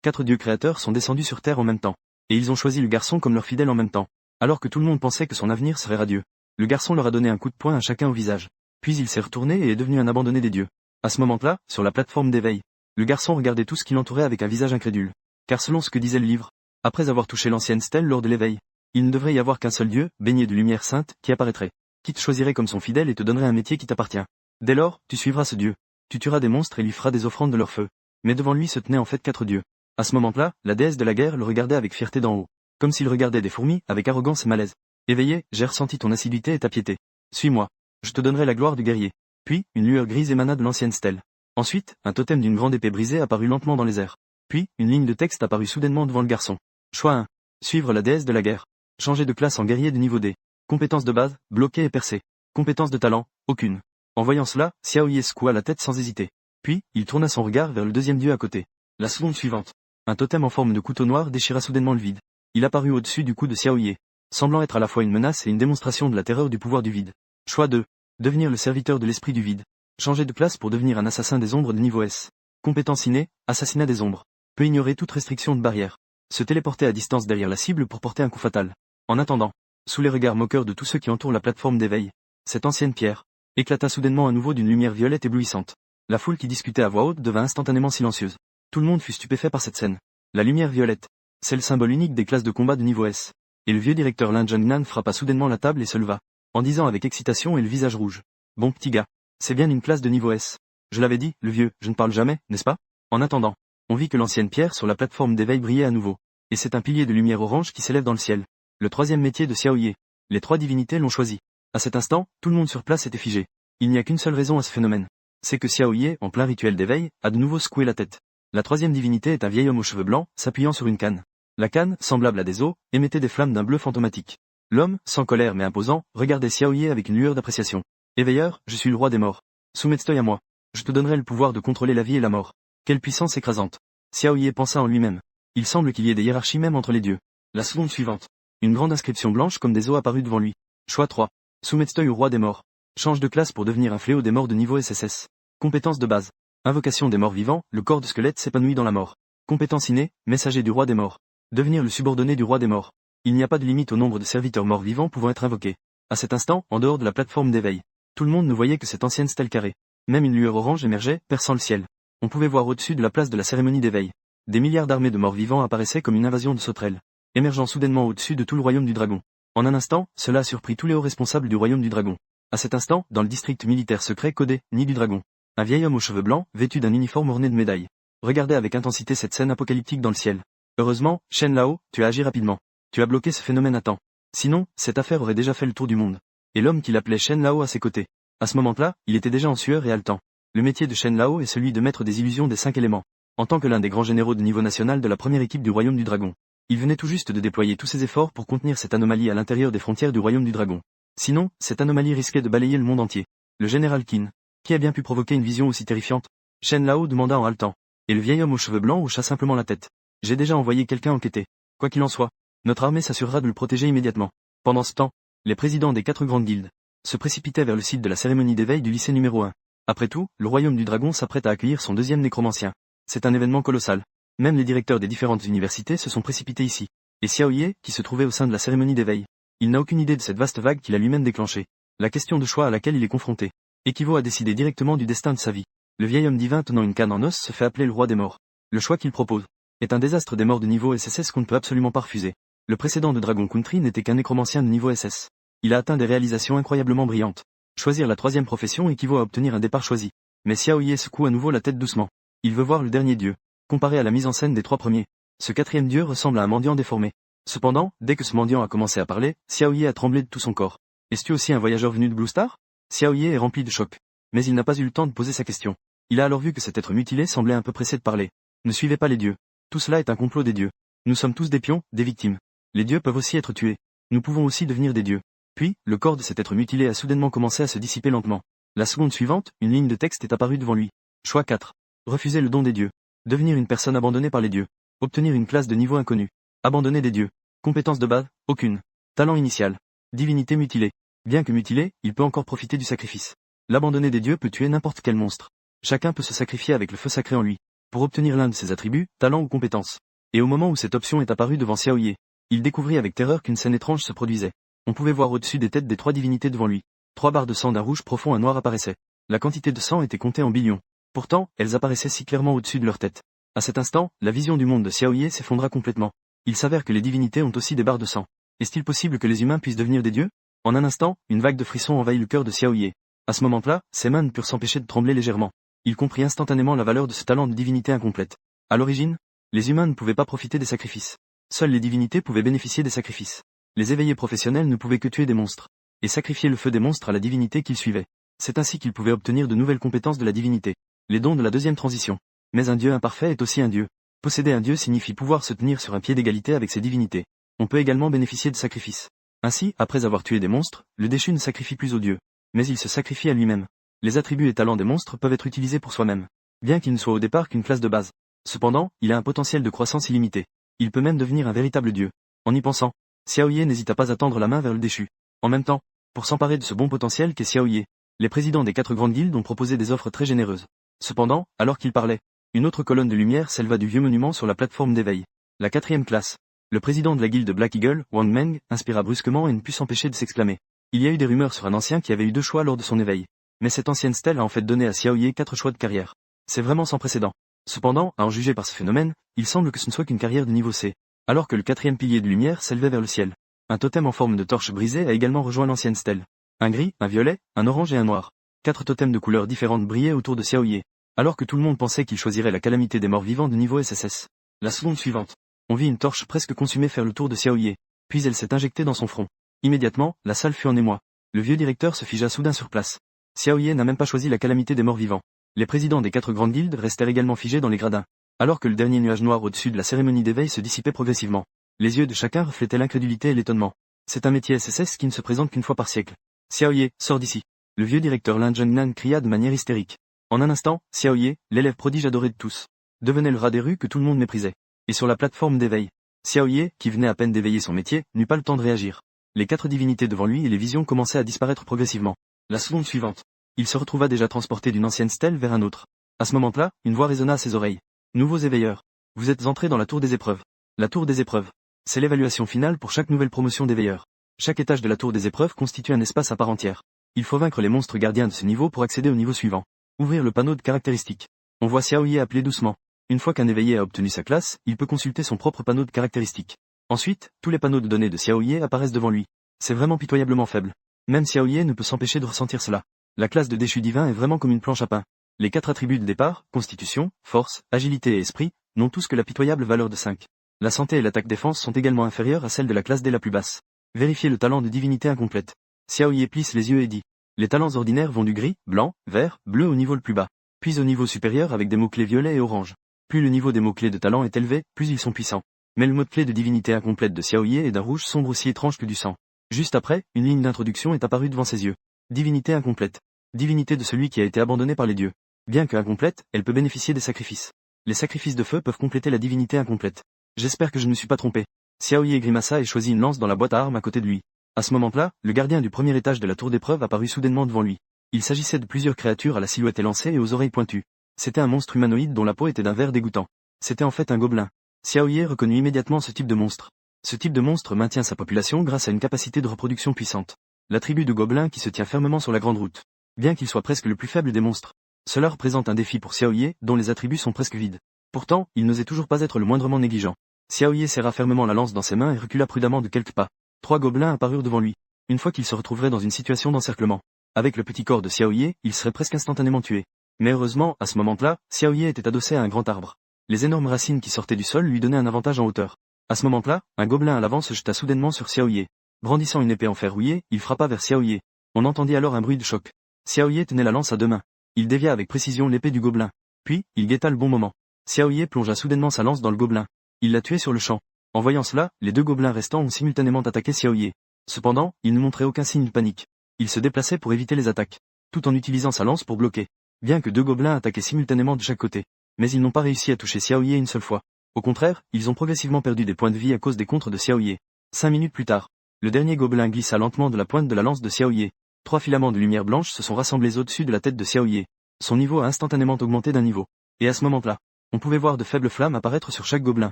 4 dieux créateurs sont descendus sur terre en même temps. Et ils ont choisi le garçon comme leur fidèle en même temps. Alors que tout le monde pensait que son avenir serait radieux. Le garçon leur a donné un coup de poing à chacun au visage. Puis il s'est retourné et est devenu un abandonné des dieux. À ce moment-là, sur la plateforme d'éveil, le garçon regardait tout ce qui l'entourait avec un visage incrédule. Car selon ce que disait le livre, après avoir touché l'ancienne stèle lors de l'éveil, il ne devrait y avoir qu'un seul Dieu, baigné de lumière sainte, qui apparaîtrait, qui te choisirait comme son fidèle et te donnerait un métier qui t'appartient. Dès lors, tu suivras ce Dieu. Tu tueras des monstres et lui feras des offrandes de leur feu. Mais devant lui se tenaient en fait 4 dieux. À ce moment-là, la déesse de la guerre le regardait avec fierté d'en haut, comme s'il regardait des fourmis, avec arrogance et malaise. Éveillé, j'ai ressenti ton assiduité et ta piété. Suis-moi. Je te donnerai la gloire du guerrier. Puis, une lueur grise émana de l'ancienne stèle. Ensuite, un totem d'une grande épée brisée apparut lentement dans les airs. Puis, une ligne de texte apparut soudainement devant le garçon. Choix 1. Suivre la déesse de la guerre. Changer de classe en guerrier de niveau D. Compétence de base, bloquer et percer. Compétence de talent, aucune. En voyant cela, Xiaoye secoua la tête sans hésiter. Puis, il tourna son regard vers le deuxième dieu à côté. La seconde suivante. Un totem en forme de couteau noir déchira soudainement le vide. Il apparut au-dessus du cou de Xiaoye, semblant être à la fois une menace et une démonstration de la terreur du pouvoir du vide. Choix 2. Devenir le serviteur de l'esprit du vide. Changer de classe pour devenir un assassin des ombres de niveau S. Compétence innée, assassinat des ombres. Peut ignorer toute restriction de barrière. Se téléporter à distance derrière la cible pour porter un coup fatal. En attendant, sous les regards moqueurs de tous ceux qui entourent la plateforme d'éveil, cette ancienne pierre éclata soudainement à nouveau d'une lumière violette éblouissante. La foule qui discutait à voix haute devint instantanément silencieuse. Tout le monde fut stupéfait par cette scène. La lumière violette, c'est le symbole unique des classes de combat de niveau S. Et le vieux directeur Lin Zhongnan frappa soudainement la table et se leva, en disant avec excitation et le visage rouge. Bon petit gars, c'est bien une classe de niveau S. Je l'avais dit, le vieux, je ne parle jamais, n'est-ce pas? En attendant, on vit que l'ancienne pierre sur la plateforme d'éveil brillait à nouveau. Et c'est un pilier de lumière orange qui s'élève dans le ciel. Le troisième métier de Xiaoye. Les 3 divinités l'ont choisi. À cet instant, tout le monde sur place était figé. Il n'y a qu'une seule raison à ce phénomène. C'est que Xiaoye, en plein rituel d'éveil, a de nouveau secoué la tête. La troisième divinité est un vieil homme aux cheveux blancs, s'appuyant sur une canne. La canne, semblable à des os, émettait des flammes d'un bleu fantomatique. L'homme, sans colère mais imposant, regardait Xiaoye avec une lueur d'appréciation. Éveilleur, je suis le roi des morts. Soumets-toi à moi. Je te donnerai le pouvoir de contrôler la vie et la mort. Quelle puissance écrasante. Xiaoye pensa en lui-même. Il semble qu'il y ait des hiérarchies même entre les dieux. La seconde suivante. Une grande inscription blanche comme des os apparut devant lui. Choix 3. Soumets-toi au roi des morts. Change de classe pour devenir un fléau des morts de niveau SSS. Compétence de base. Invocation des morts vivants, le corps de squelette s'épanouit dans la mort. Compétence innée, messager du roi des morts. Devenir le subordonné du roi des morts. Il n'y a pas de limite au nombre de serviteurs morts vivants pouvant être invoqués. À cet instant, en dehors de la plateforme d'éveil, tout le monde ne voyait que cette ancienne stèle carrée. Même une lueur orange émergeait, perçant le ciel. On pouvait voir au-dessus de la place de la cérémonie d'éveil. Des milliards d'armées de morts vivants apparaissaient comme une invasion de sauterelles, émergeant soudainement au-dessus de tout le royaume du dragon. En un instant, cela a surpris tous les hauts responsables du royaume du dragon. À cet instant, dans le district militaire secret codé, Nid du dragon, un vieil homme aux cheveux blancs, vêtu d'un uniforme orné de médailles, regardait avec intensité cette scène apocalyptique dans le ciel. Heureusement, Shen Lao, tu as agi rapidement. Tu as bloqué ce phénomène à temps. Sinon, cette affaire aurait déjà fait le tour du monde. Et l'homme qui l'appelait Shen Lao à ses côtés. À ce moment-là, il était déjà en sueur et haletant. Le métier de Shen Lao est celui de maître des illusions des 5 éléments. En tant que l'un des grands généraux de niveau national de la première équipe du royaume du dragon, il venait tout juste de déployer tous ses efforts pour contenir cette anomalie à l'intérieur des frontières du royaume du dragon. Sinon, cette anomalie risquait de balayer le monde entier. Le général Qin, qui a bien pu provoquer une vision aussi terrifiante? Shen Lao demanda en haletant. Et le vieil homme aux cheveux blancs hocha simplement la tête. J'ai déjà envoyé quelqu'un enquêter. Quoi qu'il en soit, notre armée s'assurera de le protéger immédiatement. Pendant ce temps, les présidents des 4 grandes guildes se précipitaient vers le site de la cérémonie d'éveil du lycée numéro 1. Après tout, le royaume du dragon s'apprête à accueillir son deuxième nécromancien. C'est un événement colossal. Même les directeurs des différentes universités se sont précipités ici. Et Xiaoye, qui se trouvait au sein de la cérémonie d'éveil, il n'a aucune idée de cette vaste vague qu'il a lui-même déclenchée. La question de choix à laquelle il est confronté équivaut à décider directement du destin de sa vie. Le vieil homme divin tenant une canne en os se fait appeler le roi des morts. Le choix qu'il propose est un désastre des morts de niveau SSS qu'on ne peut absolument pas refuser. Le précédent de Dragon Country n'était qu'un nécromancien de niveau SS. Il a atteint des réalisations incroyablement brillantes. Choisir la 3e profession équivaut à obtenir un départ choisi. Mais Xiaoye secoue à nouveau la tête doucement. Il veut voir le dernier dieu. Comparé à la mise en scène des 3 premiers, ce 4e dieu ressemble à un mendiant déformé. Cependant, dès que ce mendiant a commencé à parler, Xiaoye a tremblé de tout son corps. Es-tu aussi un voyageur venu de Blue Star? Xiaoye est rempli de choc. Mais il n'a pas eu le temps de poser sa question. Il a alors vu que cet être mutilé semblait un peu pressé de parler. Ne suivez pas les dieux. Tout cela est un complot des dieux. Nous sommes tous des pions, des victimes. Les dieux peuvent aussi être tués. Nous pouvons aussi devenir des dieux. Puis, le corps de cet être mutilé a soudainement commencé à se dissiper lentement. La seconde suivante, une ligne de texte est apparue devant lui. Choix 4. Refuser le don des dieux. Devenir une personne abandonnée par les dieux. Obtenir une classe de niveau inconnu. Abandonner des dieux. Compétence de base, aucune. Talent initial. Divinité mutilée. Bien que mutilé, il peut encore profiter du sacrifice. L'abandonné des dieux peut tuer n'importe quel monstre. Chacun peut se sacrifier avec le feu sacré en lui. pour obtenir l'un de ses attributs, talent ou compétence. Et au moment où cette option est apparue devant Xiao Ye, il découvrit avec terreur qu'une scène étrange se produisait. On pouvait voir au-dessus des têtes des 3 divinités devant lui. 3 barres de sang d'un rouge profond à noir apparaissaient. La quantité de sang était comptée en billions. Pourtant, elles apparaissaient si clairement au-dessus de leur tête. À cet instant, la vision du monde de Xiao Ye s'effondra complètement. Il s'avère que les divinités ont aussi des barres de sang. Est-il possible que les humains puissent devenir des dieux? En un instant, une vague de frissons envahit le cœur de Xiao Ye. À ce moment-là, ses mains ne purent s'empêcher de trembler légèrement. Il comprit instantanément la valeur de ce talent de divinité incomplète. À l'origine, les humains ne pouvaient pas profiter des sacrifices. Seules les divinités pouvaient bénéficier des sacrifices. Les éveillés professionnels ne pouvaient que tuer des monstres, et sacrifier le feu des monstres à la divinité qu'ils suivaient. C'est ainsi qu'ils pouvaient obtenir de nouvelles compétences de la divinité. Les dons de la deuxième transition. Mais un dieu imparfait est aussi un dieu. Posséder un dieu signifie pouvoir se tenir sur un pied d'égalité avec ses divinités. On peut également bénéficier de sacrifices. Ainsi, après avoir tué des monstres, le déchu ne sacrifie plus aux dieux, mais il se sacrifie à lui-même. Les attributs et talents des monstres peuvent être utilisés pour soi-même, bien qu'il ne soit au départ qu'une classe de base. Cependant, il a un potentiel de croissance illimité. Il peut même devenir un véritable dieu. En y pensant, Xiao Ye n'hésita pas à tendre la main vers le déchu. En même temps, pour s'emparer de ce bon potentiel qu'est Xiao Ye, les présidents des 4 grandes guildes ont proposé des offres très généreuses. Cependant, alors qu'il parlait, une autre colonne de lumière s'éleva du vieux monument sur la plateforme d'éveil. La 4e classe. Le président de la guilde Black Eagle, Wang Meng, inspira brusquement et ne put s'empêcher de s'exclamer. Il y a eu des rumeurs sur un ancien qui avait eu 2 choix lors de son éveil. Mais cette ancienne stèle a en fait donné à Xiao Ye 4 choix de carrière. C'est vraiment sans précédent. Cependant, à en juger par ce phénomène, il semble que ce ne soit qu'une carrière de niveau C. Alors que le 4e pilier de lumière s'élevait vers le ciel. Un totem en forme de torche brisée a également rejoint l'ancienne stèle. Un gris, un violet, un orange et un noir. 4 totems de couleurs différentes brillaient autour de Xiao Ye. Alors que tout le monde pensait qu'il choisirait la calamité des morts vivants de niveau SSS. La seconde suivante. On vit une torche presque consumée faire le tour de Xiao Ye. Puis elle s'est injectée dans son front. Immédiatement, la salle fut en émoi. Le vieux directeur se figea soudain sur place. Xiao Ye n'a même pas choisi la calamité des morts vivants. Les présidents des 4 grandes guildes restèrent également figés dans les gradins. Alors que le dernier nuage noir au-dessus de la cérémonie d'éveil se dissipait progressivement. Les yeux de chacun reflétaient l'incrédulité et l'étonnement. C'est un métier SSS qui ne se présente qu'une fois par siècle. Xiao Ye, sors d'ici. Le vieux directeur Lin Zhengnan cria de manière hystérique. En un instant, Xiao Ye, l'élève prodige adoré de tous, devenait le rat des rues que tout le monde méprisait. Et sur la plateforme d'éveil, Xiao Ye, qui venait à peine d'éveiller son métier, n'eut pas le temps de réagir. Les 4 divinités devant lui et les visions commençaient à disparaître progressivement. La seconde suivante. Il se retrouva déjà transporté d'une ancienne stèle vers un autre. À ce moment-là, une voix résonna à ses oreilles. Nouveaux éveilleurs. Vous êtes entrés dans la tour des épreuves. La tour des épreuves. C'est l'évaluation finale pour chaque nouvelle promotion d'éveilleurs. Chaque étage de la tour des épreuves constitue un espace à part entière. Il faut vaincre les monstres gardiens de ce niveau pour accéder au niveau suivant. Ouvrir le panneau de caractéristiques. On voit Xiao Ye appeler doucement. Une fois qu'un éveillé a obtenu sa classe, il peut consulter son propre panneau de caractéristiques. Ensuite, tous les panneaux de données de Xiao Ye apparaissent devant lui. C'est vraiment pitoyablement faible. Même Xiao Ye ne peut s'empêcher de ressentir cela. La classe de déchu divin est vraiment comme une planche à pain. Les 4 attributs de départ, constitution, force, agilité et esprit, n'ont tous que la pitoyable valeur de 5. La santé et l'attaque défense sont également inférieures à celles de la classe D la plus basse. Vérifiez le talent de divinité incomplète. Xiao Ye plisse les yeux et dit. Les talents ordinaires vont du gris, blanc, vert, bleu au niveau le plus bas. Puis au niveau supérieur avec des mots-clés violets et orange. Plus le niveau des mots-clés de talent est élevé, plus ils sont puissants. Mais le mot-clé de divinité incomplète de Xiao Ye est d'un rouge sombre aussi étrange que du sang. Juste après, une ligne d'introduction est apparue devant ses yeux. Divinité incomplète. Divinité de celui qui a été abandonné par les dieux. Bien que incomplète, elle peut bénéficier des sacrifices. Les sacrifices de feu peuvent compléter la divinité incomplète. J'espère que je ne me suis pas trompé. Xiao Ye grimaça et choisit une lance dans la boîte à armes à côté de lui. À ce moment-là, le gardien du premier étage de la tour d'épreuve apparut soudainement devant lui. Il s'agissait de plusieurs créatures à la silhouette élancée et aux oreilles pointues. C'était un monstre humanoïde dont la peau était d'un vert dégoûtant. C'était en fait un gobelin. Xiao Ye reconnut immédiatement ce type de monstre. Ce type de monstre maintient sa population grâce à une capacité de reproduction puissante. La tribu de gobelins qui se tient fermement sur la grande route. Bien qu'il soit presque le plus faible des monstres. Cela représente un défi pour Xiao Ye, dont les attributs sont presque vides. Pourtant, il n'osait toujours pas être le moindrement négligent. Xiao Ye serra fermement la lance dans ses mains et recula prudemment de quelques pas. 3 gobelins apparurent devant lui. Une fois qu'il se retrouverait dans une situation d'encerclement. Avec le petit corps de Xiao Ye, il serait presque instantanément tué. Mais heureusement, à ce moment-là, Xiao Ye était adossé à un grand arbre. Les énormes racines qui sortaient du sol lui donnaient un avantage en hauteur. À ce moment-là, un gobelin à l'avant se jeta soudainement sur Xiao Ye. Brandissant une épée en fer rouillé, il frappa vers Xiao Ye. On entendit alors un bruit de choc. Xiao Ye tenait la lance à 2 mains. Il dévia avec précision l'épée du gobelin. Puis, il guetta le bon moment. Xiao Ye plongea soudainement sa lance dans le gobelin. Il l'a tué sur le champ. En voyant cela, les 2 gobelins restants ont simultanément attaqué Xiao Ye. Cependant, il ne montrait aucun signe de panique. Il se déplaçait pour éviter les attaques, tout en utilisant sa lance pour bloquer. Bien que 2 gobelins attaquaient simultanément de chaque côté. Mais ils n'ont pas réussi à toucher Xiao Ye une seule fois. Au contraire, ils ont progressivement perdu des points de vie à cause des contres de Xiao Ye. 5 minutes plus tard, le dernier gobelin glissa lentement de la pointe de la lance de Xiao Ye. 3 filaments de lumière blanche se sont rassemblés au-dessus de la tête de Xiao Ye. Son niveau a instantanément augmenté d'un niveau. Et à ce moment-là, On pouvait voir de faibles flammes apparaître sur chaque gobelin.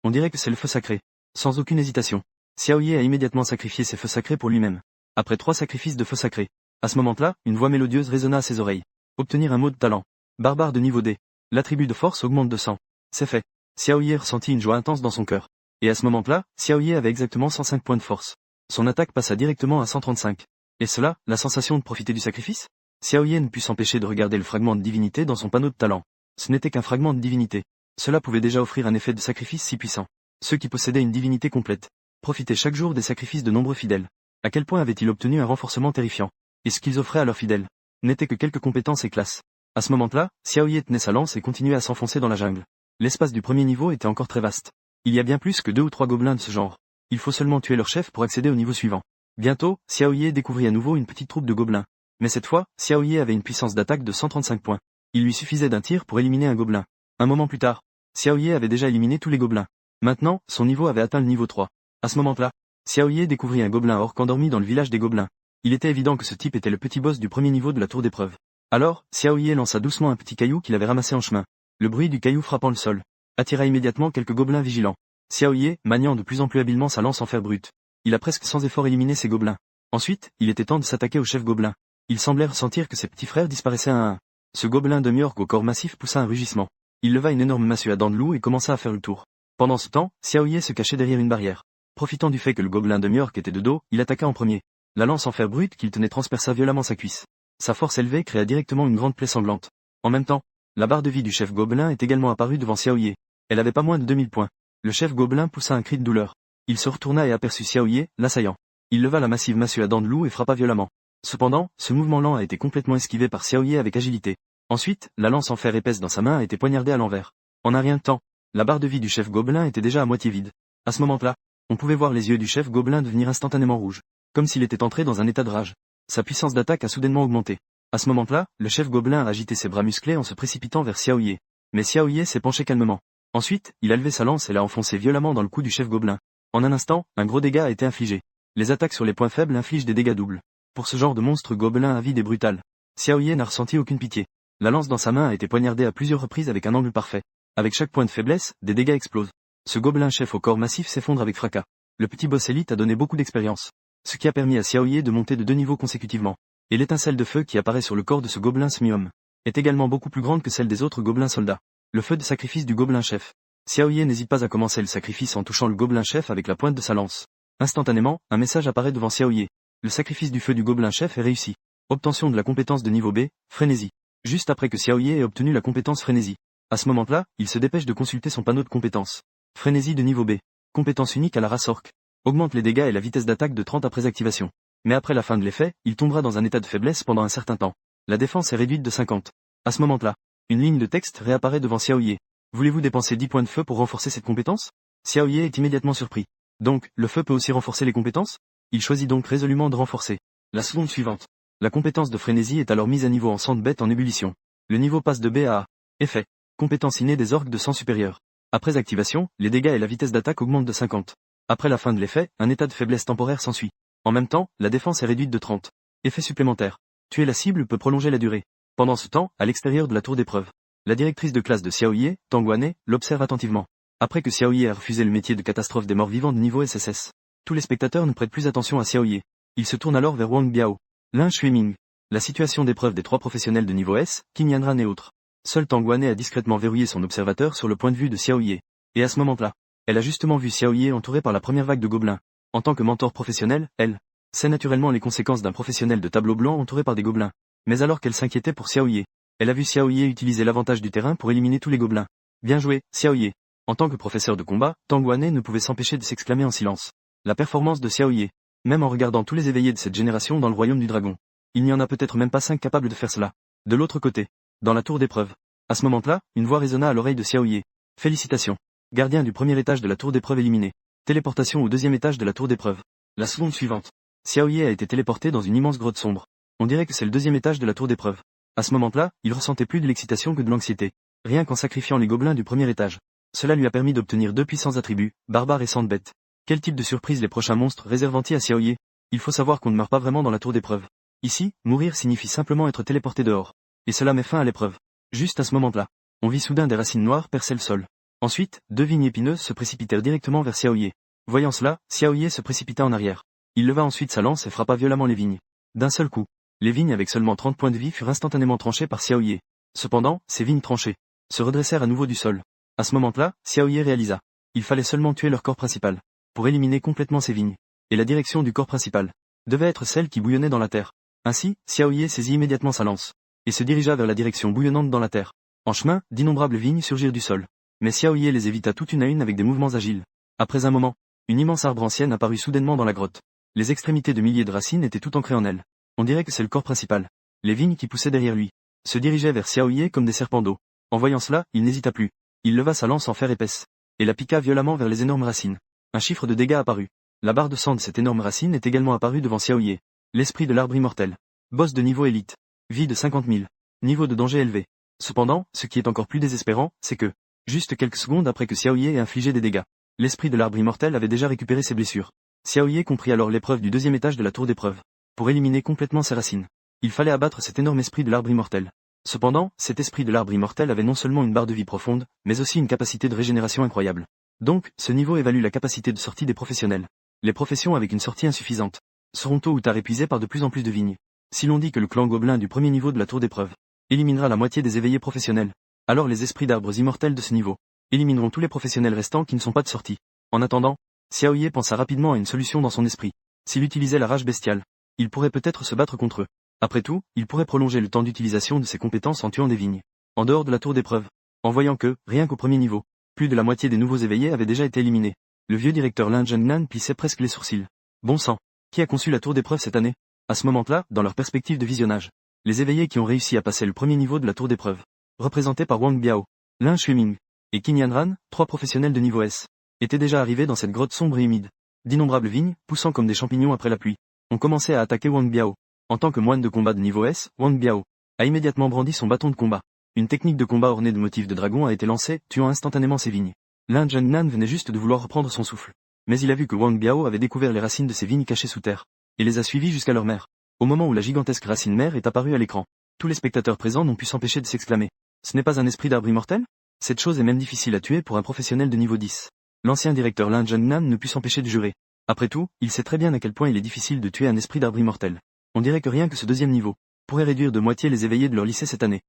On dirait que c'est le feu sacré. Sans aucune hésitation, Xiao Ye a immédiatement sacrifié ses feux sacrés pour lui-même. Après 3 sacrifices de feux sacrés, à ce moment-là, une voix mélodieuse résonna à ses oreilles. Obtenir un mot de talent. Barbare de niveau D. L'attribut de force augmente de 100. C'est fait. Xiao Ye ressentit une joie intense dans son cœur. Et à ce moment-là, Xiao Ye avait exactement 105 points de force. Son attaque passa directement à 135. Et cela, la sensation de profiter du sacrifice? Xiao Ye ne put s'empêcher de regarder le fragment de divinité dans son panneau de talent. Ce n'était qu'un fragment de divinité. Cela pouvait déjà offrir un effet de sacrifice si puissant. Ceux qui possédaient une divinité complète profitaient chaque jour des sacrifices de nombreux fidèles. À quel point avaient-ils obtenu un renforcement terrifiant? Et ce qu'ils offraient à leurs fidèles n'était que quelques compétences et classes. À ce moment-là, Xiao Ye tenait sa lance et continuait à s'enfoncer dans la jungle. L'espace du premier niveau était encore très vaste. Il y a bien plus que 2 ou 3 gobelins de ce genre. Il faut seulement tuer leur chef pour accéder au niveau suivant. Bientôt, Xiao Ye découvrit à nouveau une petite troupe de gobelins. Mais cette fois, Xiao Ye avait une puissance d'attaque de 135 points. Il lui suffisait d'un tir pour éliminer un gobelin. Un moment plus tard, Xiao Ye avait déjà éliminé tous les gobelins. Maintenant, son niveau avait atteint le niveau 3. À ce moment-là, Xiao Ye découvrit un gobelin orc endormi dans le village des gobelins. Il était évident que ce type était le petit boss du premier niveau de la tour d'épreuve. Alors, Xiao Ye lança doucement un petit caillou qu'il avait ramassé en chemin. Le bruit du caillou frappant le sol attira immédiatement quelques gobelins vigilants. Xiao Ye, maniant de plus en plus habilement sa lance en fer brut. Il a presque sans effort éliminé ces gobelins. Ensuite, il était temps de s'attaquer au chef gobelin. Il semblait ressentir que ses petits frères disparaissaient un à un. Ce gobelin demi-orc au corps massif poussa un rugissement. Il leva une énorme massue à dents de loup et commença à faire le tour. Pendant ce temps, Xiao Ye se cachait derrière une barrière. Profitant du fait que le gobelin demi-orc était de dos, il attaqua en premier. La lance en fer brut qu'il tenait transperça violemment sa cuisse. Sa force élevée créa directement une grande plaie sanglante. En même temps, la barre de vie du chef gobelin est également apparue devant Xiao Ye. Elle avait pas moins de 2000 points. Le chef gobelin poussa un cri de douleur. Il se retourna et aperçut Xiao Ye, l'assaillant. Il leva la massive massue à dents de loup et frappa violemment. Cependant, ce mouvement lent a été complètement esquivé par Xiao Ye avec agilité. Ensuite, la lance en fer épaisse dans sa main a été poignardée à l'envers. En un rien de temps, la barre de vie du chef gobelin était déjà à moitié vide. À ce moment-là, on pouvait voir les yeux du chef gobelin devenir instantanément rouges, comme s'il était entré dans un état de rage. Sa puissance d'attaque a soudainement augmenté. À ce moment-là, le chef gobelin a agité ses bras musclés en se précipitant vers Xiao Ye. Mais Xiao Ye s'est penché calmement. Ensuite, il a levé sa lance et l'a enfoncée violemment dans le cou du chef gobelin. En un instant, un gros dégât a été infligé. Les attaques sur les points faibles infligent des dégâts doubles. Pour ce genre de monstre gobelin avide et brutal, Xiao Ye n'a ressenti aucune pitié. La lance dans sa main a été poignardée à plusieurs reprises avec un angle parfait. Avec chaque point de faiblesse, des dégâts explosent. Ce gobelin chef au corps massif s'effondre avec fracas. Le petit boss élite a donné beaucoup d'expérience, ce qui a permis à Xiao Ye de monter de 2 niveaux consécutivement. Et l'étincelle de feu qui apparaît sur le corps de ce gobelin semi-homme est également beaucoup plus grande que celle des autres gobelins soldats. Le feu de sacrifice du gobelin chef. Xiao Ye n'hésite pas à commencer le sacrifice en touchant le gobelin chef avec la pointe de sa lance. Instantanément, un message apparaît devant Xiao Ye. Le sacrifice du feu du gobelin chef est réussi. Obtention de la compétence de niveau B, frénésie. Juste après que Xiao Ye ait obtenu la compétence frénésie. À ce moment-là, il se dépêche de consulter son panneau de compétences. Frénésie de niveau B. Compétence unique à la race orc. Augmente les dégâts et la vitesse d'attaque de 30 après activation. Mais après la fin de l'effet, il tombera dans un état de faiblesse pendant un certain temps. La défense est réduite de 50. À ce moment-là, une ligne de texte réapparaît devant Xiao Ye. Voulez-vous dépenser 10 points de feu pour renforcer cette compétence? Xiao Ye est immédiatement surpris. Donc, le feu peut aussi renforcer les compétences? Il choisit donc résolument de renforcer. La seconde suivante. La compétence de frénésie est alors mise à niveau en sang de bête en ébullition. Le niveau passe de B à A. Effet. Compétence innée des orques de sang supérieur. Après activation, les dégâts et la vitesse d'attaque augmentent de 50. Après la fin de l'effet, un état de faiblesse temporaire s'ensuit. En même temps, la défense est réduite de 30. Effet supplémentaire. Tuer la cible peut prolonger la durée. Pendant ce temps, à l'extérieur de la tour d'épreuve, la directrice de classe de Xiao Ye, Tang Wanne, l'observe attentivement. Après que Xiao Ye a refusé le métier de catastrophe des morts vivants de niveau SSS, tous les spectateurs ne prêtent plus attention à Xiao Ye. Ils se tournent alors vers Wang Biao, Lin Xueming. La situation d'épreuve des 3 professionnels de niveau S, Qin Yanran et autres. Seul Tang Wanne a discrètement verrouillé son observateur sur le point de vue de Xiao Ye. Et à ce moment-là, elle a justement vu Xiao Ye entouré par la première vague de gobelins. En tant que mentor professionnel, elle sait naturellement les conséquences d'un professionnel de tableau blanc entouré par des gobelins. Mais alors qu'elle s'inquiétait pour Xiao Ye, elle a vu Xiao Ye utiliser l'avantage du terrain pour éliminer tous les gobelins. Bien joué, Xiao Ye. En tant que professeur de combat, Tang Wanne ne pouvait s'empêcher de s'exclamer en silence. La performance de Xiao Ye. Même en regardant tous les éveillés de cette génération dans le royaume du dragon, il n'y en a peut-être même pas 5 capables de faire cela. De l'autre côté, dans la tour d'épreuve. À ce moment-là, une voix résonna à l'oreille de Xiao Ye. Félicitations. Gardien du premier étage de la tour d'épreuve éliminé. Téléportation au deuxième étage de la tour d'épreuve. La seconde suivante. Xiao Ye a été téléporté dans une immense grotte sombre. On dirait que c'est le deuxième étage de la tour d'épreuve. À ce moment-là, il ressentait plus de l'excitation que de l'anxiété. Rien qu'en sacrifiant les gobelins du premier étage. Cela lui a permis d'obtenir 2 puissants attributs, barbare et sang de bête. Quel type de surprise les prochains monstres réservent-ils à Xiao Ye? Il faut savoir qu'on ne meurt pas vraiment dans la tour d'épreuve. Ici, mourir signifie simplement être téléporté dehors. Et cela met fin à l'épreuve. Juste à ce moment-là, On vit soudain des racines noires percer le sol. Ensuite, 2 vignes épineuses se précipitèrent directement vers Xiaoye. Voyant cela, Xiaoye se précipita en arrière. Il leva ensuite sa lance et frappa violemment les vignes. D'un seul coup, les vignes avec seulement 30 points de vie furent instantanément tranchées par Xiaoye. Cependant, ces vignes tranchées se redressèrent à nouveau du sol. À ce moment-là, Xiaoye réalisa. Il fallait seulement tuer leur corps principal pour éliminer complètement ces vignes. Et la direction du corps principal devait être celle qui bouillonnait dans la terre. Ainsi, Xiaoye saisit immédiatement sa lance et se dirigea vers la direction bouillonnante dans la terre. En chemin, d'innombrables vignes surgirent du sol. Mais Xiaoye les évita toutes une à une avec des mouvements agiles. Après un moment, une immense arbre ancienne apparut soudainement dans la grotte. Les extrémités de milliers de racines étaient tout ancrées en elle. On dirait que c'est le corps principal. Les vignes qui poussaient derrière lui se dirigeaient vers Xiaoye comme des serpents d'eau. En voyant cela, il n'hésita plus. Il leva sa lance en fer épaisse et la piqua violemment vers les énormes racines. Un chiffre de dégâts apparut. La barre de sang de cette énorme racine est également apparue devant Xiaoye. L'esprit de l'arbre immortel. Boss de niveau élite. Vie de 50 000. Niveau de danger élevé. Cependant, ce qui est encore plus désespérant, c'est que, juste quelques secondes après que Xiaoye ait infligé des dégâts, l'esprit de l'arbre immortel avait déjà récupéré ses blessures. Xiaoye comprit alors l'épreuve du 2e étage de la tour d'épreuve. Pour éliminer complètement ses racines, il fallait abattre cet énorme esprit de l'arbre immortel. Cependant, cet esprit de l'arbre immortel avait non seulement une barre de vie profonde, mais aussi une capacité de régénération incroyable. Donc, ce niveau évalue la capacité de sortie des professionnels. Les professions avec une sortie insuffisante seront tôt ou tard épuisées par de plus en plus de vignes. Si l'on dit que le clan gobelin du premier niveau de la tour d'épreuve éliminera la moitié des éveillés professionnels, alors les esprits d'arbres immortels de ce niveau élimineront tous les professionnels restants qui ne sont pas de sortie. En attendant, Xiaoye pensa rapidement à une solution dans son esprit. S'il utilisait la rage bestiale, il pourrait peut-être se battre contre eux. Après tout, il pourrait prolonger le temps d'utilisation de ses compétences en tuant des vignes. En dehors de la tour d'épreuve, en voyant que, rien qu'au premier niveau, plus de la moitié des nouveaux éveillés avaient déjà été éliminés, le vieux directeur Lin Zhengnan plissait presque les sourcils. Bon sang, qui a conçu la tour d'épreuve cette année? À ce moment-là, dans leur perspective de visionnage, les éveillés qui ont réussi à passer le premier niveau de la tour d'épreuve, représentés par Wang Biao, Lin Xueming et Qin Yanran, 3 professionnels de niveau S, étaient déjà arrivés dans cette grotte sombre et humide. D'innombrables vignes, poussant comme des champignons après la pluie, ont commencé à attaquer Wang Biao. En tant que moine de combat de niveau S, Wang Biao a immédiatement brandi son bâton de combat. Une technique de combat ornée de motifs de dragon a été lancée, tuant instantanément ces vignes. Lin Zhengnan venait juste de vouloir reprendre son souffle. Mais il a vu que Wang Biao avait découvert les racines de ces vignes cachées sous terre, et les a suivies jusqu'à leur mère. Au moment où la gigantesque racine mère est apparue à l'écran, tous les spectateurs présents n'ont pu s'empêcher de s'exclamer. Ce n'est pas un esprit d'arbre immortel? Cette chose est même difficile à tuer pour un professionnel de niveau 10. L'ancien directeur Lin Zhengnan ne put s'empêcher de jurer. Après tout, il sait très bien à quel point il est difficile de tuer un esprit d'arbre immortel. On dirait que rien que ce 2e niveau pourrait réduire de moitié les éveillés de leur lycée cette année.